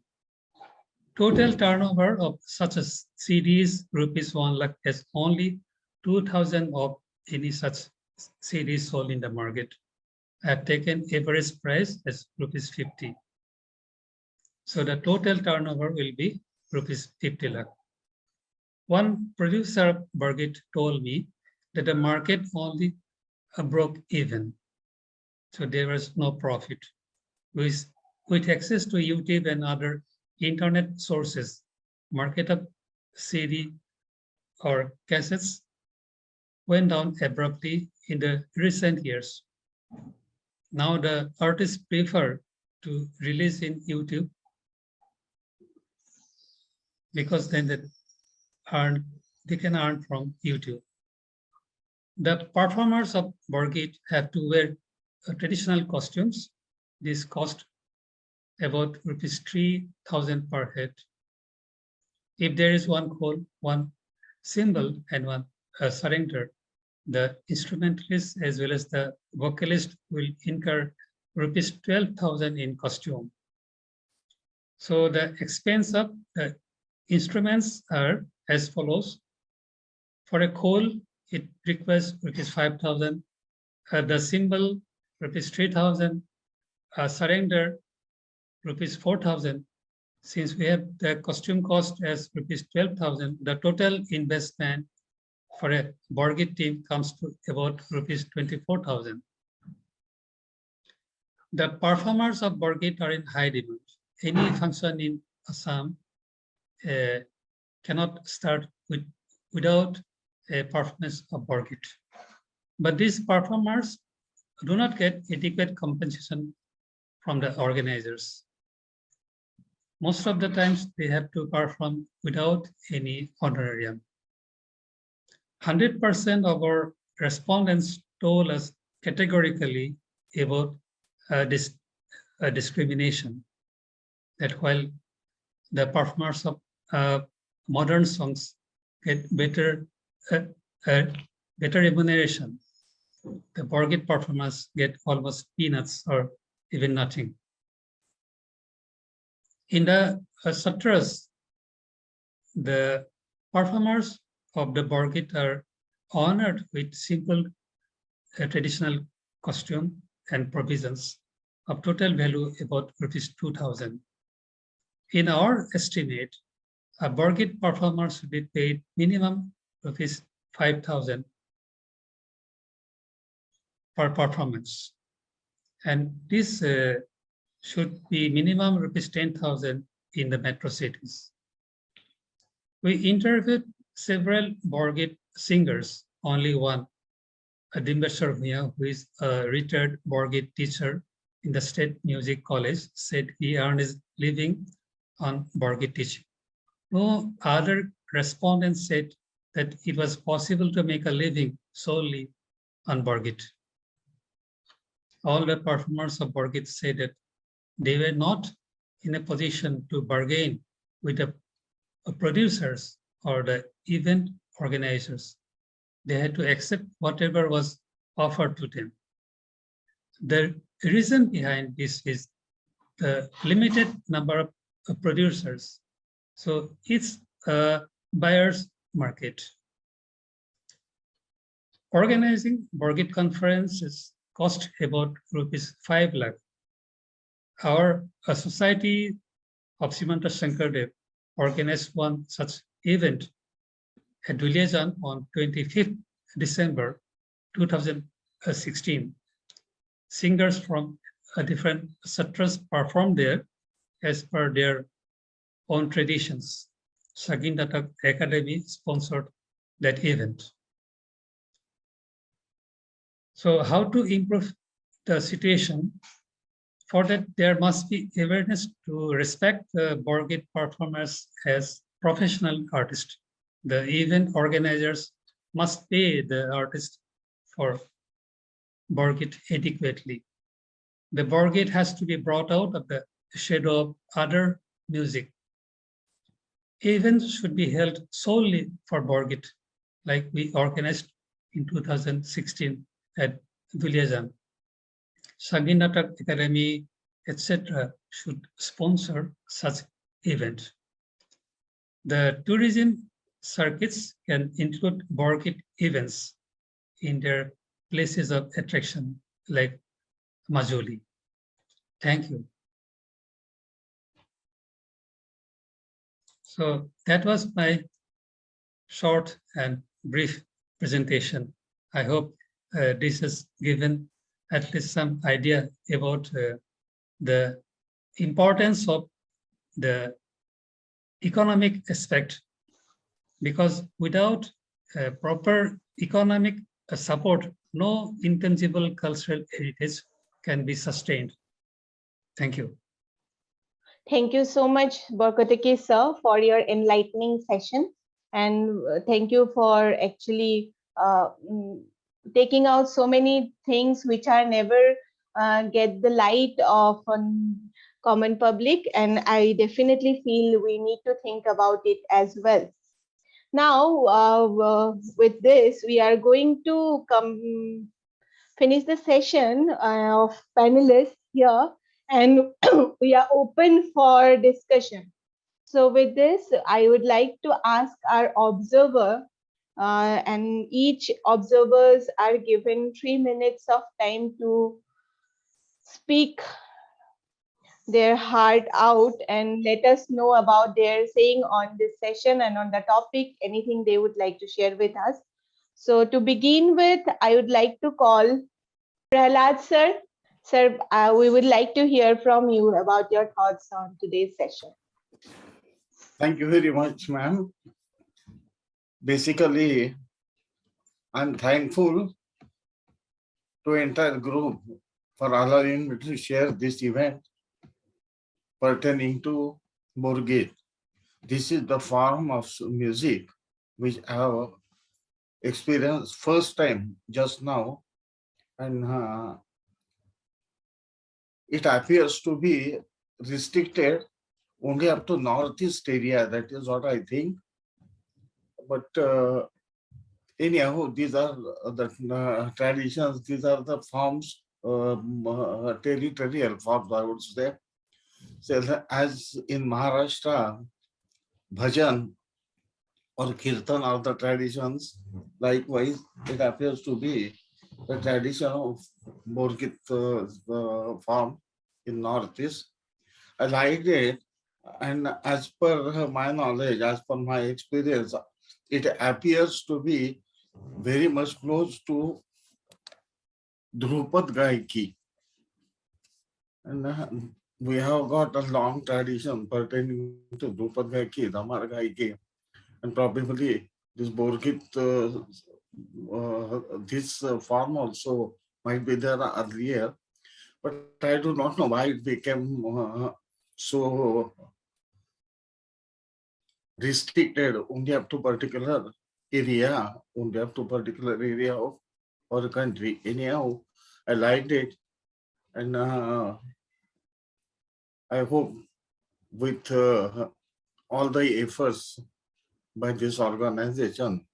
Total turnover of such a CDs rupees 1 lakh is only 2,000 of any such CDs sold in the market. I have taken average price as rupees 50. So the total turnover will be rupees 50 lakh. One producer of Bargit told me that the market only broke even. So there was no profit. With access to YouTube and other internet sources, market of CD or cassettes went down abruptly in the recent years. Now the artists prefer to release in YouTube because then they can earn from YouTube. The performers of Bargit have to wear traditional costumes. This cost about rupees 3,000 per head. If there is one call, one cymbal, and one surrender, the instrumentalist as well as the vocalist will incur rupees 12,000 in costume. So the expense of the instruments are as follows. For a call, it requires rupees 5,000. The cymbal, rupees 3,000. Surrender, rupees 4,000. Since we have the costume cost as rupees 12,000, the total investment for a Bargit team comes to about rupees 24,000. The performers of Bargit are in high demand. Any function in Assam cannot start without a performance of Bargit. But these performers do not get adequate compensation from the organizers. Most of the times they have to perform without any honorarium. 100% of our respondents told us categorically about this discrimination, that while the performers of modern songs get better remuneration, the Bargit performers get almost peanuts or even nothing. In the satras, the performers of the Borgit are honored with simple traditional costume and provisions of total value about rupees 2,000. In our estimate, a Borgit performer should be paid minimum rupees 5,000 per performance. And this should be minimum rupees 10,000 in the metro cities. We interviewed several Borgit singers, only one, Dimbeshwar Bhuiya, who is a retired Borgit teacher in the State Music College, said he earned his living on Borgit teaching. No other respondents said that it was possible to make a living solely on Borgit. All the performers of Borgit said that they were not in a position to bargain with the producers or the event organizers. They had to accept whatever was offered to them. The reason behind this is the limited number of producers. So it's a buyer's market. Organizing Borgit conferences cost about rupees 5 lakh. Our Society of Srimanta Shankardev organized one such event at Duliajan on 25th December 2016. Singers from different satras performed there as per their own traditions. Sagindata Academy sponsored that event. So how to improve the situation? For that, there must be awareness to respect the Borgit performers as professional artists. The event organizers must pay the artist for Borgit adequately. The Borgit has to be brought out of the shadow of other music. Events should be held solely for Borgit, like we organized in 2016 at Duliajan. Sagindata Academy, etc. should sponsor such event. The tourism circuits can include Borgit events in their places of attraction like Majuli. Thank you. So that was my short and brief presentation. I hope this has given at least some idea about the importance of the economic aspect, because without proper economic support, no intangible cultural heritage can be sustained. Thank you. Thank you so much, Borkotaki sir, for your enlightening session. And thank you for actually taking out so many things which are never get the light of common public. And I definitely feel we need to think about it as well. Now, with this, we are going to finish the session of panelists here, and we are open for discussion. So with this, I would like to ask our observer, and each observers are given 3 minutes of time to speak their heart out and let us know about their saying on this session and on the topic, anything they would like to share with us. So to begin with, I would like to call Prahlad sir. Sir, we would like to hear from you about your thoughts on today's session. Thank you very much, ma'am. Basically, I'm thankful to entire group for allowing me to share this event pertaining to Borgit. This is the form of music which I have experienced first time just now, and it appears to be restricted only up to northeast area. That is what I think. But anyhow, these are the traditions, these are the forms territorial forms, I would say. So as in Maharashtra, bhajan or kirtan are the traditions. Likewise, it appears to be the tradition of Borgit form in Northeast. I liked it, and as per my knowledge, as per my experience, it appears to be very much close to Drupad Gaiki. And we have got a long tradition pertaining to Drupad Gaiki, Damar Gaiki, and probably this Borgit, this form also might be there earlier, but I do not know why it became so restricted only up to particular area, only up to particular area of our country. Anyhow, I liked it, and I hope with all the efforts by this organization,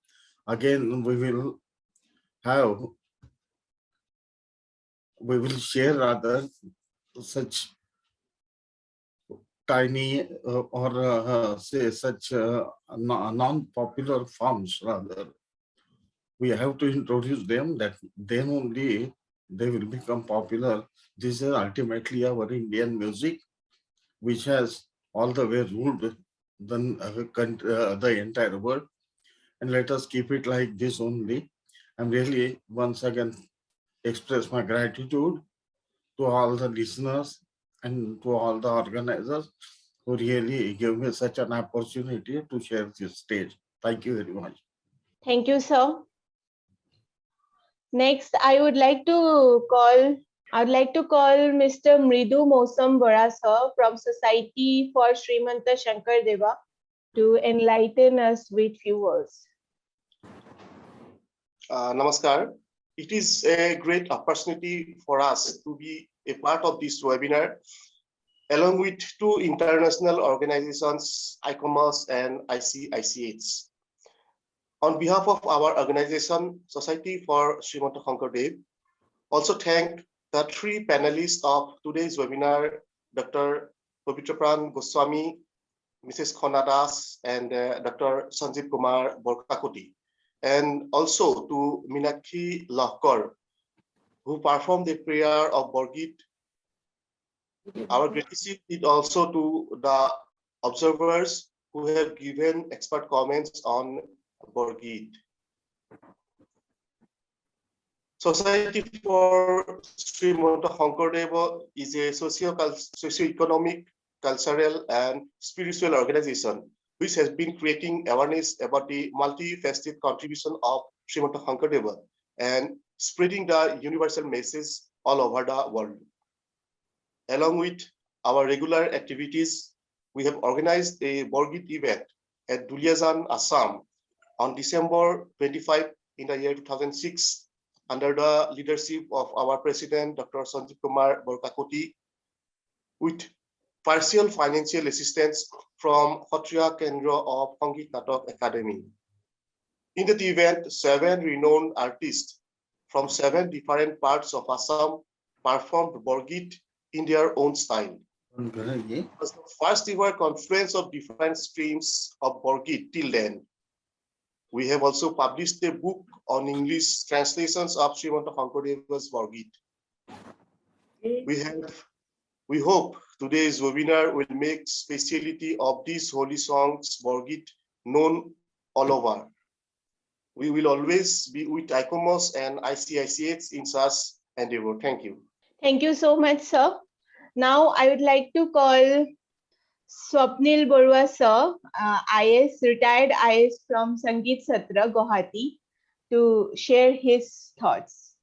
again we will share rather such tiny or say such non-popular forms rather. We have to introduce them, that then only they will become popular. This is ultimately our Indian music, which has all the way ruled the entire world. And let us keep it like this only. I'm really once again express my gratitude to all the listeners and to all the organizers who really gave me such an opportunity to share this stage. Thank you very much. Thank you, sir. Next, I would like to call Mr. Mridu Mosam Bora sir from Society for Srimanta Shankar Deva to enlighten us with few words. Namaskar. It is a great opportunity for us to be a part of this webinar, along with two international organizations, ICOMOS and ICICH. On behalf of our organization, Society for Srimanta Shankar Deva, also thank the three panelists of today's webinar, Dr. Pavitra Goswami, Mrs. Khona Das, and Dr. Sanjeev Kumar Borkakoti, and also to Meenakshi Lahkar, who performed the prayer of Borgit. Our gratitude is also to the observers who have given expert comments on Borgit. Society for Srimanta Shankar Deva is a socio-economic, cultural, and spiritual organization which has been creating awareness about the multifaceted contribution of Srimanta Shankar Deva and spreading the universal message all over the world. Along with our regular activities, we have organized a Borgit event at Duliajan, Assam on December 25 in the year 2006 under the leadership of our president, Dr. Sanjeev Kumar Borkakoti, with partial financial assistance from Khatriya Kendra of Sangeet Natak Academy. In the event, 7 renowned artists from 7 different parts of Assam performed Borgit in their own style. It was the first ever conference of different streams of Borgit till then. We have also published a book on English translations of Srimanta Shankar Deva's Borgit. We hope today's webinar will make speciality of these holy songs Borgit known all over. We will always be with ICOMOS and ICICH in such endeavor. Thank you. Thank you so much, sir. Now I would like to call Swapnil Barua sir, IS, retired IS from Sangeet Satra, Guwahati, to share his thoughts.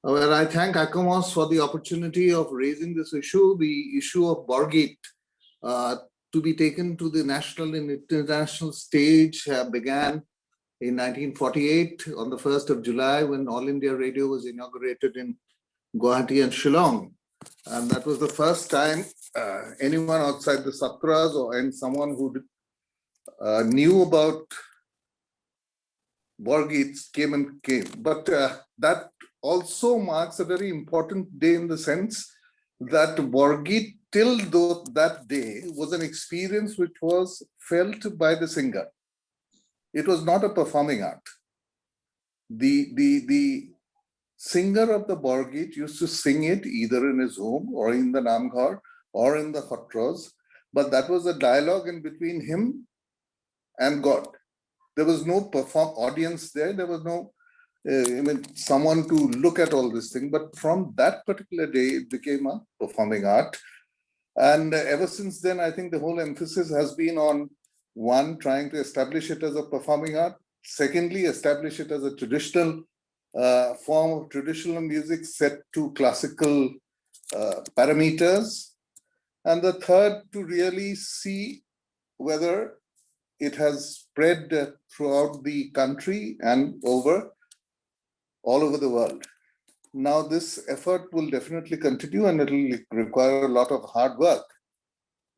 Well, I thank ICOMOS for the opportunity of raising this issue, the issue of Borgit, to be taken to the national and international stage began in 1948 on the 1st of July when All India Radio was inaugurated in Guwahati and Shillong. And that was the first time anyone outside the Satras and someone who knew about Borgit came. But that also marks a very important day in the sense that Borgit till that day was an experience which was felt by the singer. It was not a performing art. The singer of the Borgit used to sing it either in his home or in the Namghar or in the Khatras, but that was a dialogue in between him and God. There was no audience there. There was no someone to look at all this thing. But from that particular day, it became a performing art. And ever since then, I think the whole emphasis has been on, one, trying to establish it as a performing art. Secondly, establish it as a traditional form of traditional music set to classical parameters. And the third, to really see whether it has spread throughout the country and all over the world. Now, this effort will definitely continue and it will require a lot of hard work.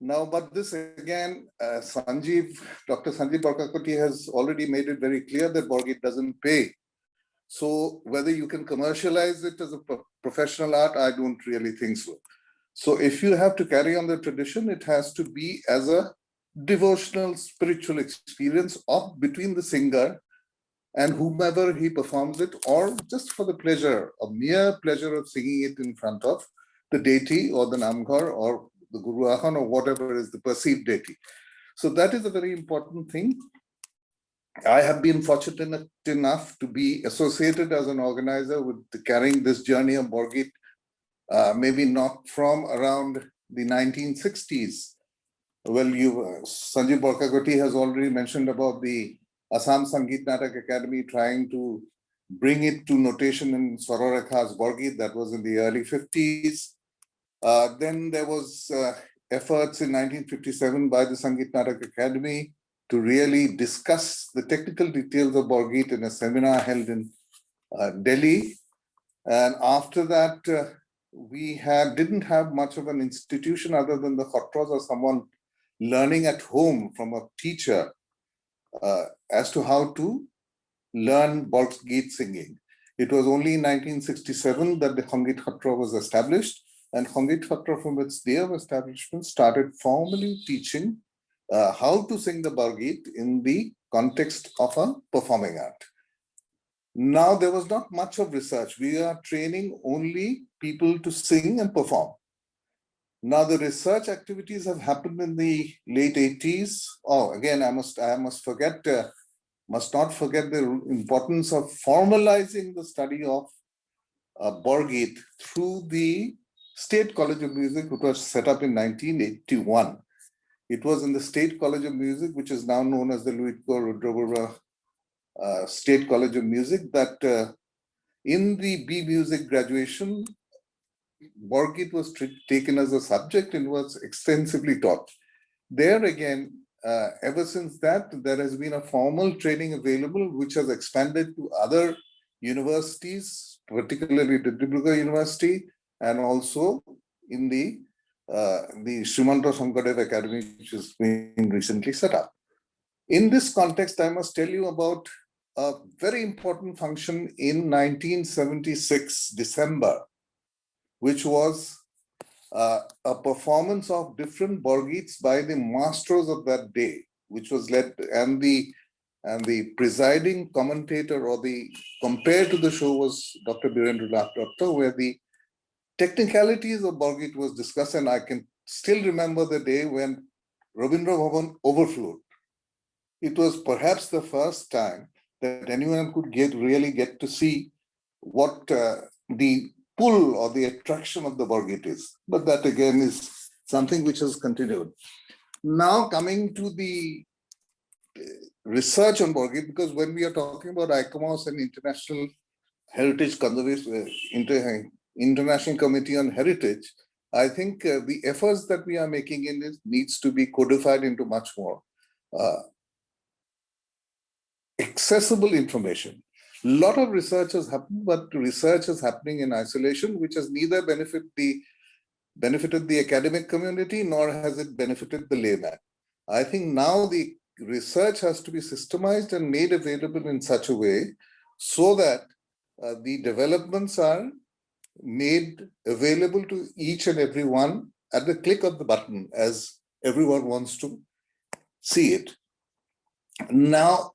Now, but this again, Dr. Sanjeev Borkakoti has already made it very clear that Borgit doesn't pay. So whether you can commercialize it as a professional art, I don't really think so. So if you have to carry on the tradition, it has to be as a devotional spiritual experience between the singer and whomever he performs it, or just for the pleasure, a mere pleasure of singing it in front of the deity or the Namghar or the Guru Ahan or whatever is the perceived deity. So that is a very important thing. I have been fortunate enough to be associated as an organizer with carrying this journey of Borgit, maybe not from around the 1960s. Well, Sanjeev Borkakoti has already mentioned about the Assam Sangeet Natak Academy trying to bring it to notation in Swarorekha's Borgit. That was in the early 50s. Then there was efforts in 1957 by the Sangeet Natak Academy to really discuss the technical details of Borgit in a seminar held in Delhi. And after that, we didn't have much of an institution other than the Khatras or someone learning at home from a teacher as to how to learn Borgit singing. It was only in 1967 that the Sangit Khatra was established, and Sangit Khatra from its day of establishment started formally teaching how to sing the Borgit in the context of a performing art. Now, there was not much of research. We are training only people to sing and perform. Now, the research activities have happened in the late 80s. Oh, again, I must not forget the importance of formalizing the study of Borgit through the State College of Music, which was set up in 1981. It was in the State College of Music, which is now known as the Luitpour Rudrapura State College of Music, that in the B Music graduation, Borgit was taken as a subject and was extensively taught. There again, ever since that, there has been a formal training available, which has expanded to other universities, particularly the Dibrugarh University, and also in the Srimanta Shankardev Academy, which has been recently set up. In this context, I must tell you about a very important function in 1976, December, which was a performance of different Borgits by the masters of that day, which was led, and the presiding commentator or the compared to the show was Dr. Birendra Nath Datta, where the technicalities of Borgit was discussed, and I can still remember the day when Rabindra Bhavan overflowed. It was perhaps the first time that anyone could really get to see what the pull or the attraction of the Borgit is. But that again is something which has continued. Now coming to the research on Borgit, because when we are talking about ICOMOS and International Heritage Conservation, International Committee on Heritage, I think the efforts that we are making in this needs to be codified into much more accessible information. A lot of research has happened, but research is happening in isolation, which has neither benefited the academic community, nor has it benefited the layman. I think now the research has to be systemized and made available in such a way so that the developments are made available to each and every one at the click of the button, as everyone wants to see it. Now,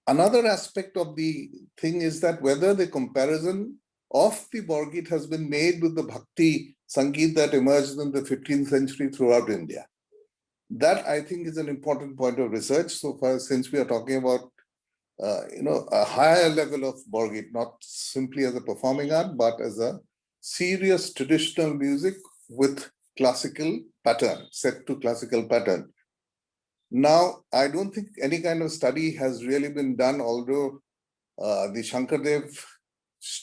another aspect of the thing is that whether the comparison of the Borgit has been made with the Bhakti Sangeet that emerged in the 15th century throughout India. That, I think, is an important point of research so far, since we are talking about a higher level of Borgit, not simply as a performing art, but as a serious traditional music with classical pattern, set to classical pattern. Now, I don't think any kind of study has really been done, although the Shankardev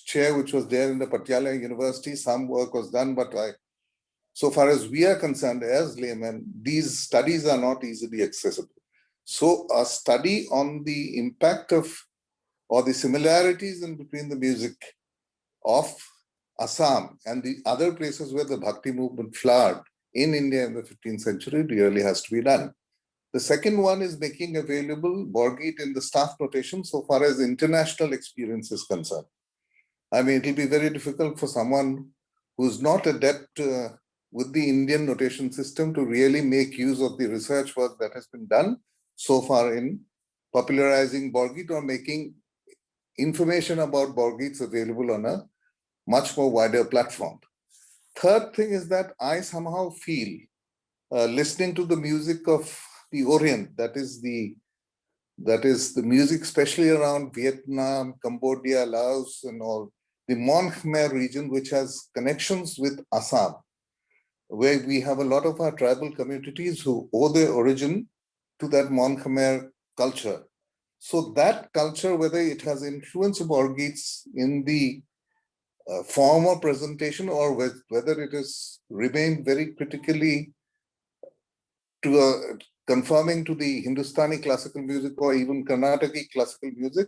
chair, which was there in the Patiala University, some work was done, but so far as we are concerned as laymen, these studies are not easily accessible. So a study on the impact of, or the similarities in between the music of Assam and the other places where the Bhakti movement flowered in India in the 15th century really has to be done. The second one is making available Borgit in the staff notation so far as international experience is concerned. I mean, it will be very difficult for someone who's not adept with the Indian notation system to really make use of the research work that has been done so far in popularizing Borgit or making information about Borgits available on a much more wider platform. Third thing is that I somehow feel listening to the music of the Orient, that is the music especially around Vietnam, Cambodia, Laos and all, the Mon Khmer region, which has connections with Assam, where we have a lot of our tribal communities who owe their origin to that Mon Khmer culture. So that culture, whether it has influenced Borgits in the form of presentation or whether it has remained very critically to conforming to the Hindustani classical music or even Carnataki classical music,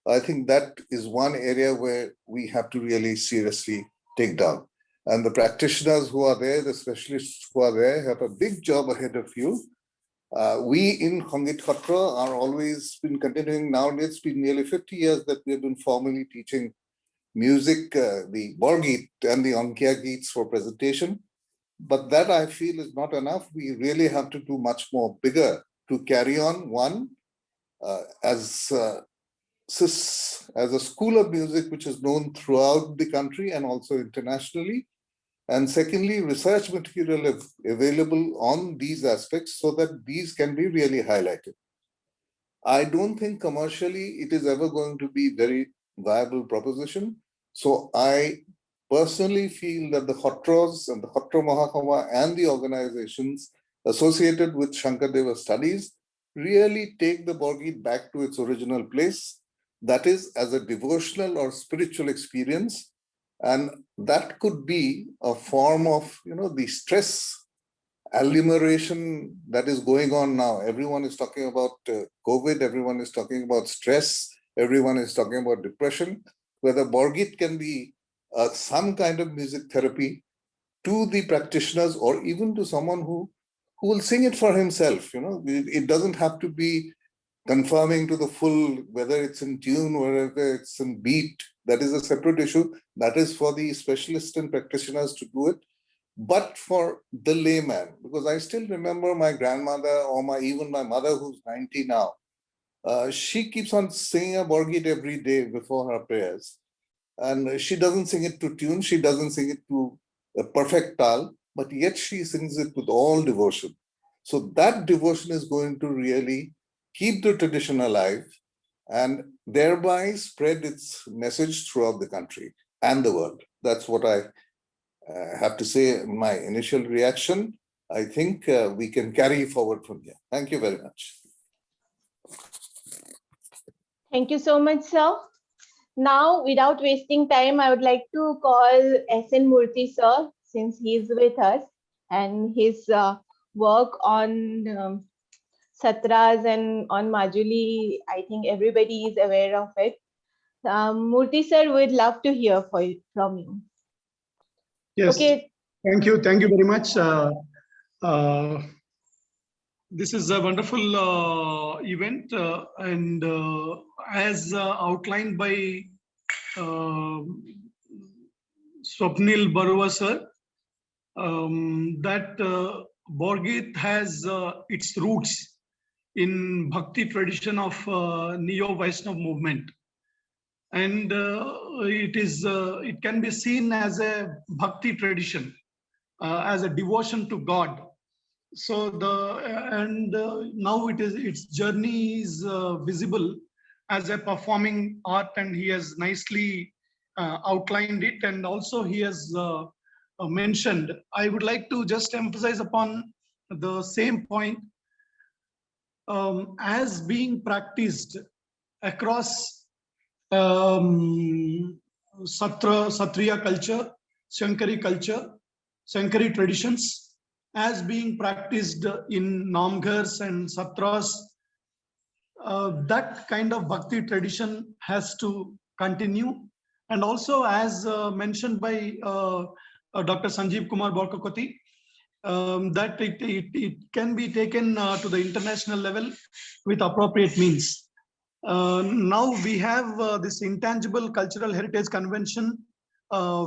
I think that is one area where we have to really seriously take down. And the practitioners who are there, the specialists who are there, have a big job ahead of you. We in Sangit Khatra are always been continuing. Now it's been nearly 50 years that we have been formally teaching music, the Borgit and the Ankia Geets for presentation. But that I feel is not enough. We really have to do much more bigger to carry on. One, as a school of music which is known throughout the country and also internationally. And secondly, research material available on these aspects so that these can be really highlighted. I don't think commercially it is ever going to be very viable proposition. So I personally feel that the Khatras and the Khatra Mahakama and the organizations associated with Shankardeva studies really take the Borgit back to its original place, that is as a devotional or spiritual experience. And that could be a form of, the stress amelioration that is going on now. Everyone is talking about COVID, everyone is talking about stress, everyone is talking about depression, whether Borgit can be some kind of music therapy to the practitioners or even to someone who will sing it for himself. It doesn't have to be conforming to the full, whether it's in tune, whether it's in beat. That is a separate issue. That is for the specialists and practitioners to do it. But for the layman, because I still remember my grandmother or even my mother who's 90 now, she keeps on singing a Borgit every day before her prayers. And she doesn't sing it to tune, she doesn't sing it to a perfect tal, but yet she sings it with all devotion. So that devotion is going to really keep the tradition alive and thereby spread its message throughout the country and the world. That's what I have to say in my initial reaction. I think we can carry forward from here. Thank you very much. Thank you so much, sir. Now, without wasting time, I would like to call S.N. Murthy, sir, since he is with us, and his work on Satras and on Majuli, I think everybody is aware of it. Murthy, sir, we'd love to hear from you. Yes, okay. Thank you very much. This is a wonderful event and as outlined by Swapnil Barua sir, that Borgit has its roots in Bhakti tradition of Neo-Vaishnav movement. And it can be seen as a Bhakti tradition, as a devotion to God. So now its journey is visible as a performing art, and he has nicely outlined it, and also he has mentioned. I would like to just emphasize upon the same point, as being practiced across Satriya culture, Shankari culture, Shankari traditions, as being practiced in Namghars and Satras. That kind of Bhakti tradition has to continue. And also, as mentioned by Dr. Sanjeev Kumar Borkakoti, that it can be taken to the international level with appropriate means. Now we have this Intangible Cultural Heritage Convention,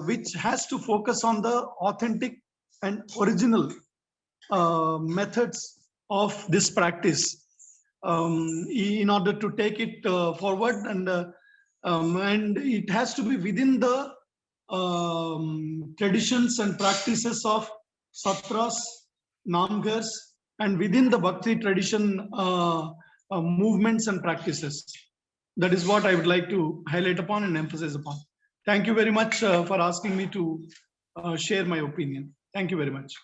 which has to focus on the authentic and original methods of this practice in order to take it forward, and it has to be within the traditions and practices of Satras, Namghars, and within the Bhakti tradition movements and practices. That is what I would like to highlight upon and emphasize upon. Thank you very much for asking me to share my opinion. Thank you very much.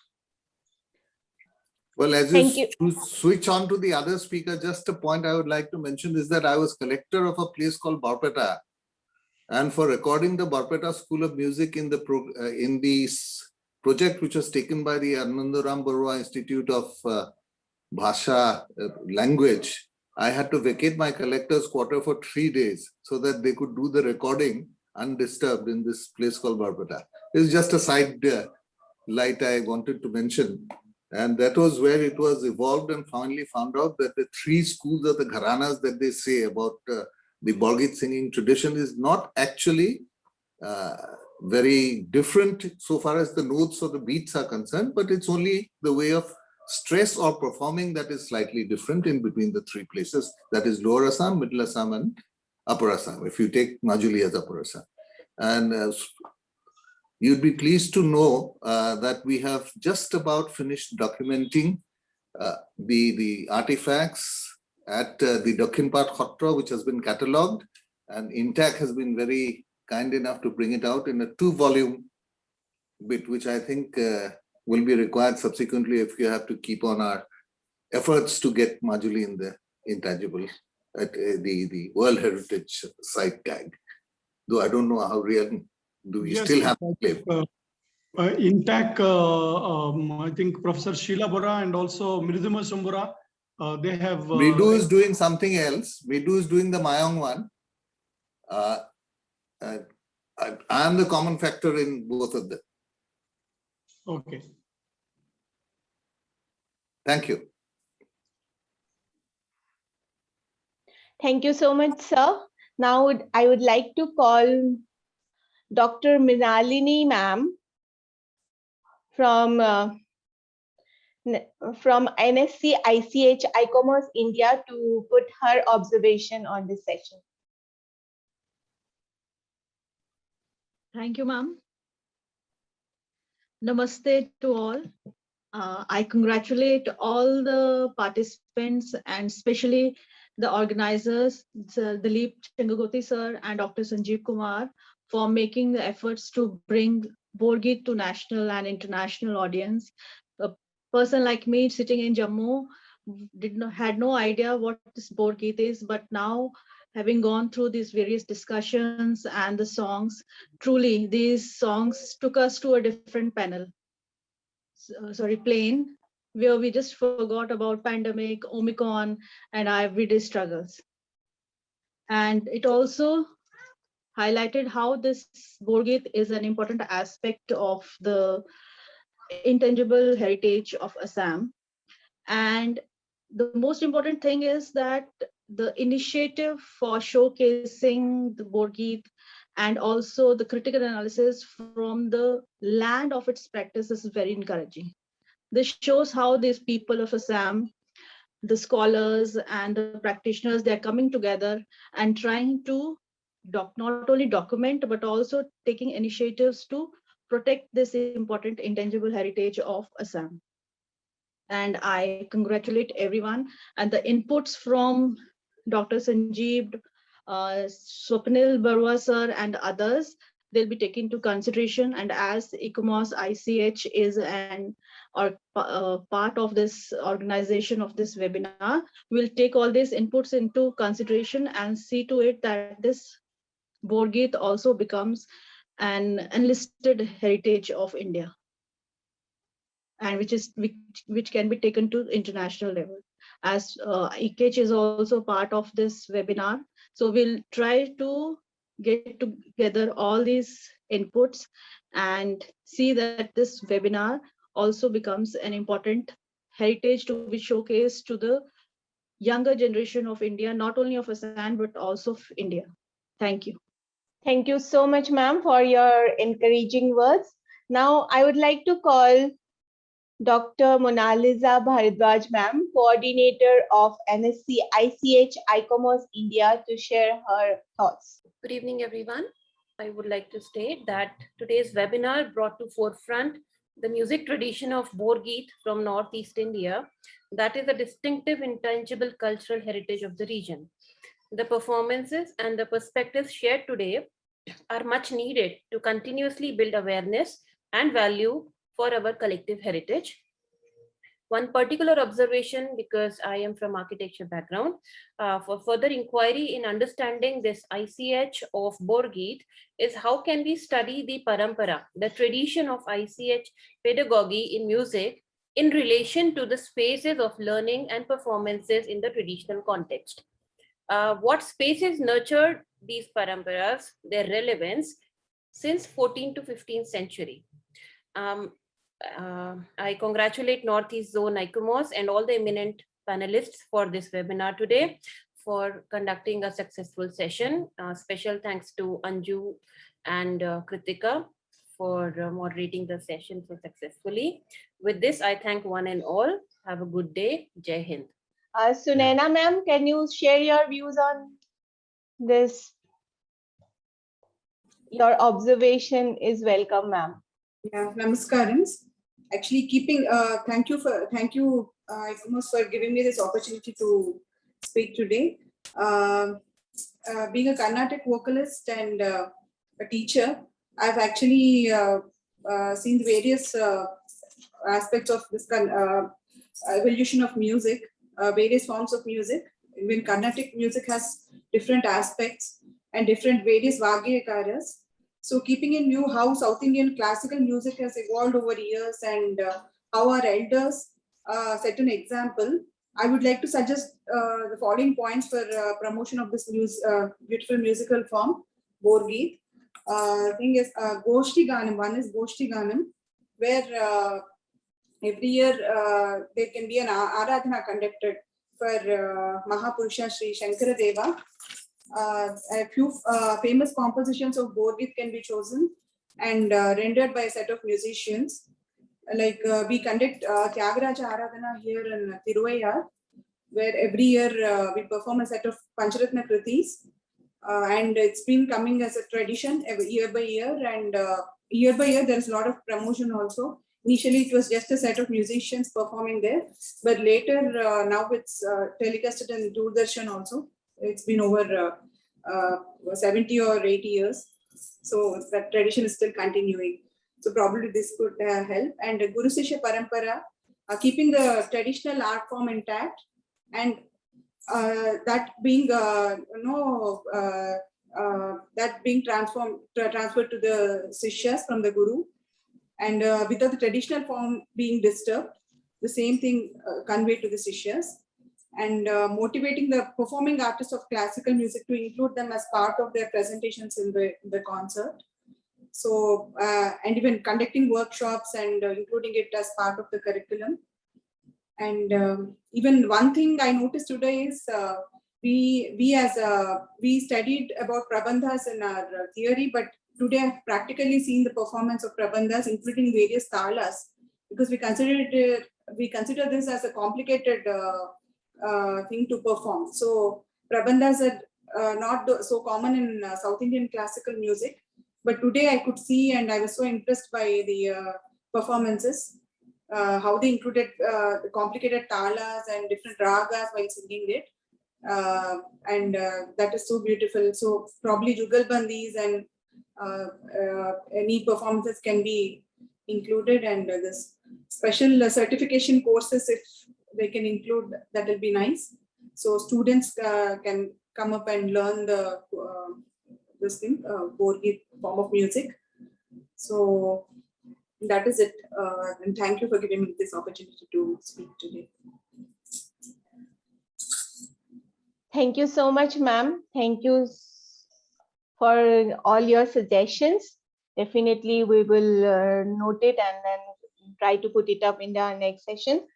Well, as you switch on to the other speaker, just a point I would like to mention is that I was collector of a place called Barpeta, and for recording the Barpeta School of Music in the project which was taken by the Anandaram Barua Institute of Bhasha Language, I had to vacate my collector's quarter for 3 days so that they could do the recording undisturbed in this place called Barpeta. It's just a side light I wanted to mention. And that was where it was evolved, and finally found out that the 3 schools of the gharanas that they say about the Borgit singing tradition is not actually very different so far as the notes or the beats are concerned, but it's only the way of stress or performing that is slightly different in between the 3 places. That is Lower Assam, Middle Assam, and Upper Assam, if you take Majuli as Upper Assam. And you'd be pleased to know that we have just about finished documenting the artifacts at the Dakhinpat Khotra, which has been catalogued, and INTAC has been very kind enough to bring it out in a 2-volume bit, which I think will be required subsequently if you have to keep on our efforts to get Majuli in the intangible at the World Heritage Site tag. Though I don't know how real. Do we still have to claim? INTAC, I think Professor Sheila Bora and also Mriduma Sumbura, they have... Midu is doing something else. Midu is doing the Mayong one. I am the common factor in both of them. Okay. Thank you. Thank you so much, sir. Now I would like to call Dr. Mrinalini ma'am from NSC ICH ICOMOS India to put her observation on this session. Thank you, ma'am. Namaste to all. I congratulate all the participants and especially the organizers, Dilip Chengagoti sir and Dr. Sanjeev Kumar, for making the efforts to bring Borgit to national and international audience. A person like me sitting in Jammu had no idea what this Borgit is, but now having gone through these various discussions and the songs, truly these songs took us to a different plane, where we just forgot about pandemic, Omicron, and our everyday struggles. And it also highlighted how this Borgit is an important aspect of the intangible heritage of Assam. And the most important thing is that the initiative for showcasing the Borgit and also the critical analysis from the land of its practice is very encouraging. This shows how these people of Assam, the scholars and the practitioners, they're coming together and trying to not only document, but also taking initiatives to protect this important intangible heritage of Assam. And I congratulate everyone, and the inputs from Dr. Sanjeev, Swapnil Barua sir and others, they'll be taken into consideration. And as ICOMOS ICH is part of this organization of this webinar, we'll take all these inputs into consideration and see to it that this Borgit also becomes an enlisted heritage of India, and which can be taken to international level. As ICH is also part of this webinar, so we'll try to get together all these inputs and see that this webinar also becomes an important heritage to be showcased to the younger generation of India, not only of Assam, but also of India. Thank you. Thank you so much, ma'am, for your encouraging words. Now, I would like to call Dr. Monalisa Bharadwaj, ma'am, coordinator of NSC ICH ICOMOS India, to share her thoughts. Good evening, everyone. I would like to state that today's webinar brought to forefront the music tradition of Borgit from Northeast India, that is a distinctive intangible cultural heritage of the region. The performances and the perspectives shared today are much needed to continuously build awareness and value for our collective heritage. One particular observation, because I am from architecture background, for further inquiry in understanding this ICH of Borgit is how can we study the parampara, the tradition of ICH pedagogy in music in relation to the spaces of learning and performances in the traditional context. What spaces nurtured these paramparas, their relevance since 14th to 15th century. I congratulate Northeast Zone ICOMOS and all the eminent panelists for this webinar today for conducting a successful session. Special thanks to Anju and Kritika for moderating the session so successfully. With this, I thank one and all. Have a good day. Jai Hind. Sunaina ma'am, can you share your views on this? Your observation is welcome, ma'am. Yeah, namaskarams. Actually, thank you, ICOMOS, for giving me this opportunity to speak today. Being a Carnatic vocalist and a teacher, I've actually seen the various aspects of this evolution of music, various forms of music. Even Carnatic music has different aspects and different various Vagyakaras. So keeping in view how South Indian classical music has evolved over years and how our elders set an example, I would like to suggest the following points for promotion of this beautiful musical form, Borgit. Thing is Goshti Ganam. One is Goshti Ganam, where every year there can be an Aradhana conducted for Mahapurusha Sri Shankara Deva. A few famous compositions of Borgit can be chosen and rendered by a set of musicians. Like we conduct Tyagaraja Aradhana here in Tiruvayar, where every year we perform a set of Pancharatna Kritis, and it's been coming as a tradition every year by year, and year by year there is a lot of promotion also. Initially it was just a set of musicians performing there, but later now it's telecasted in Doordarshan also. It's been over 70 or 80 years. So that tradition is still continuing. So probably this could help. And Guru Sishya Parampara, keeping the traditional art form intact, and that being that being transferred to the Sishyas from the Guru, and without the traditional form being disturbed, the same thing conveyed to the Sishyas. And motivating the performing artists of classical music to include them as part of their presentations in the concert. So, and even conducting workshops and including it as part of the curriculum. And even one thing I noticed today is we studied about prabandhas in our theory, but today I've practically seen the performance of prabandhas, including various talas, because we consider this as a complicated thing to perform. So prabandhas are not so common in South Indian classical music, but today I could see, and I was so impressed by the performances, how they included the complicated talas and different ragas while singing it. And that is so beautiful. So probably jugalbandis and any performances can be included, and this special certification courses, if they can include, that will be nice. So students can come up and learn the this thing, Borgit form of music. So that is it. And thank you for giving me this opportunity to speak today. Thank you so much, ma'am. Thank you for all your suggestions. Definitely, we will note it and then try to put it up in the next session.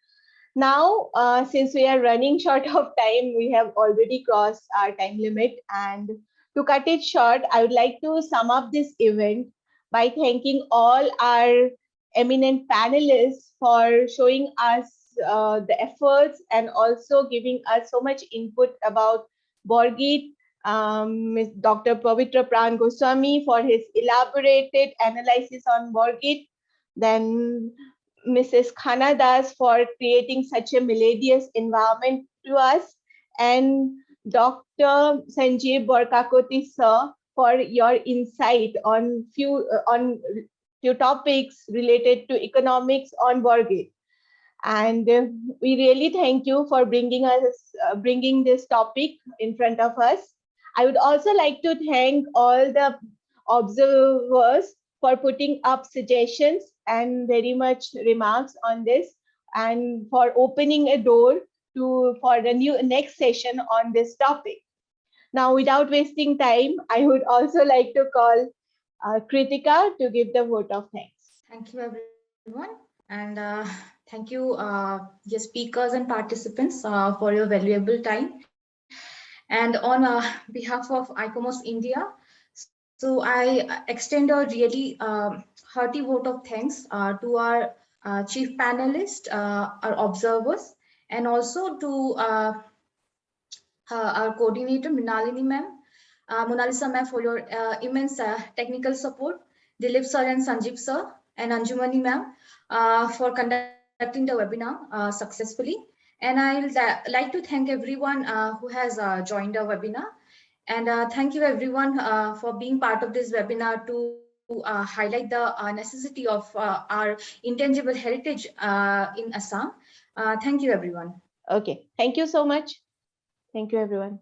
Now, since we are running short of time, we have already crossed our time limit. And to cut it short, I would like to sum up this event by thanking all our eminent panelists for showing us the efforts and also giving us so much input about Borgit, Ms. Dr. Pavitra Pran Goswami for his elaborated analysis on Borgit, then Mrs. Khana Das for creating such a melodious environment to us, and Dr. Sanjeev Borkakoti sir for your insight on few topics related to economics on Borgit. And we really thank you for bringing this topic in front of us. I would also like to thank all the observers for putting up suggestions and very much remarks on this, and for opening a door for the next session on this topic. Now, without wasting time, I would also like to call Kritika to give the vote of thanks. Thank you, everyone. And thank you, your speakers and participants, for your valuable time. And on behalf of ICOMOS India, so I extend a really hearty vote of thanks to our chief panelists, our observers, and also to our coordinator, Mrinalini ma'am, Monalisa ma'am, for your immense technical support, Dilip sir and Sanjeev sir, and Anjumani ma'am for conducting the webinar successfully. And I'll like to thank everyone who has joined the webinar. And thank you everyone for being part of this webinar to highlight the necessity of our intangible heritage in Assam. Thank you everyone. Okay, thank you so much. Thank you everyone.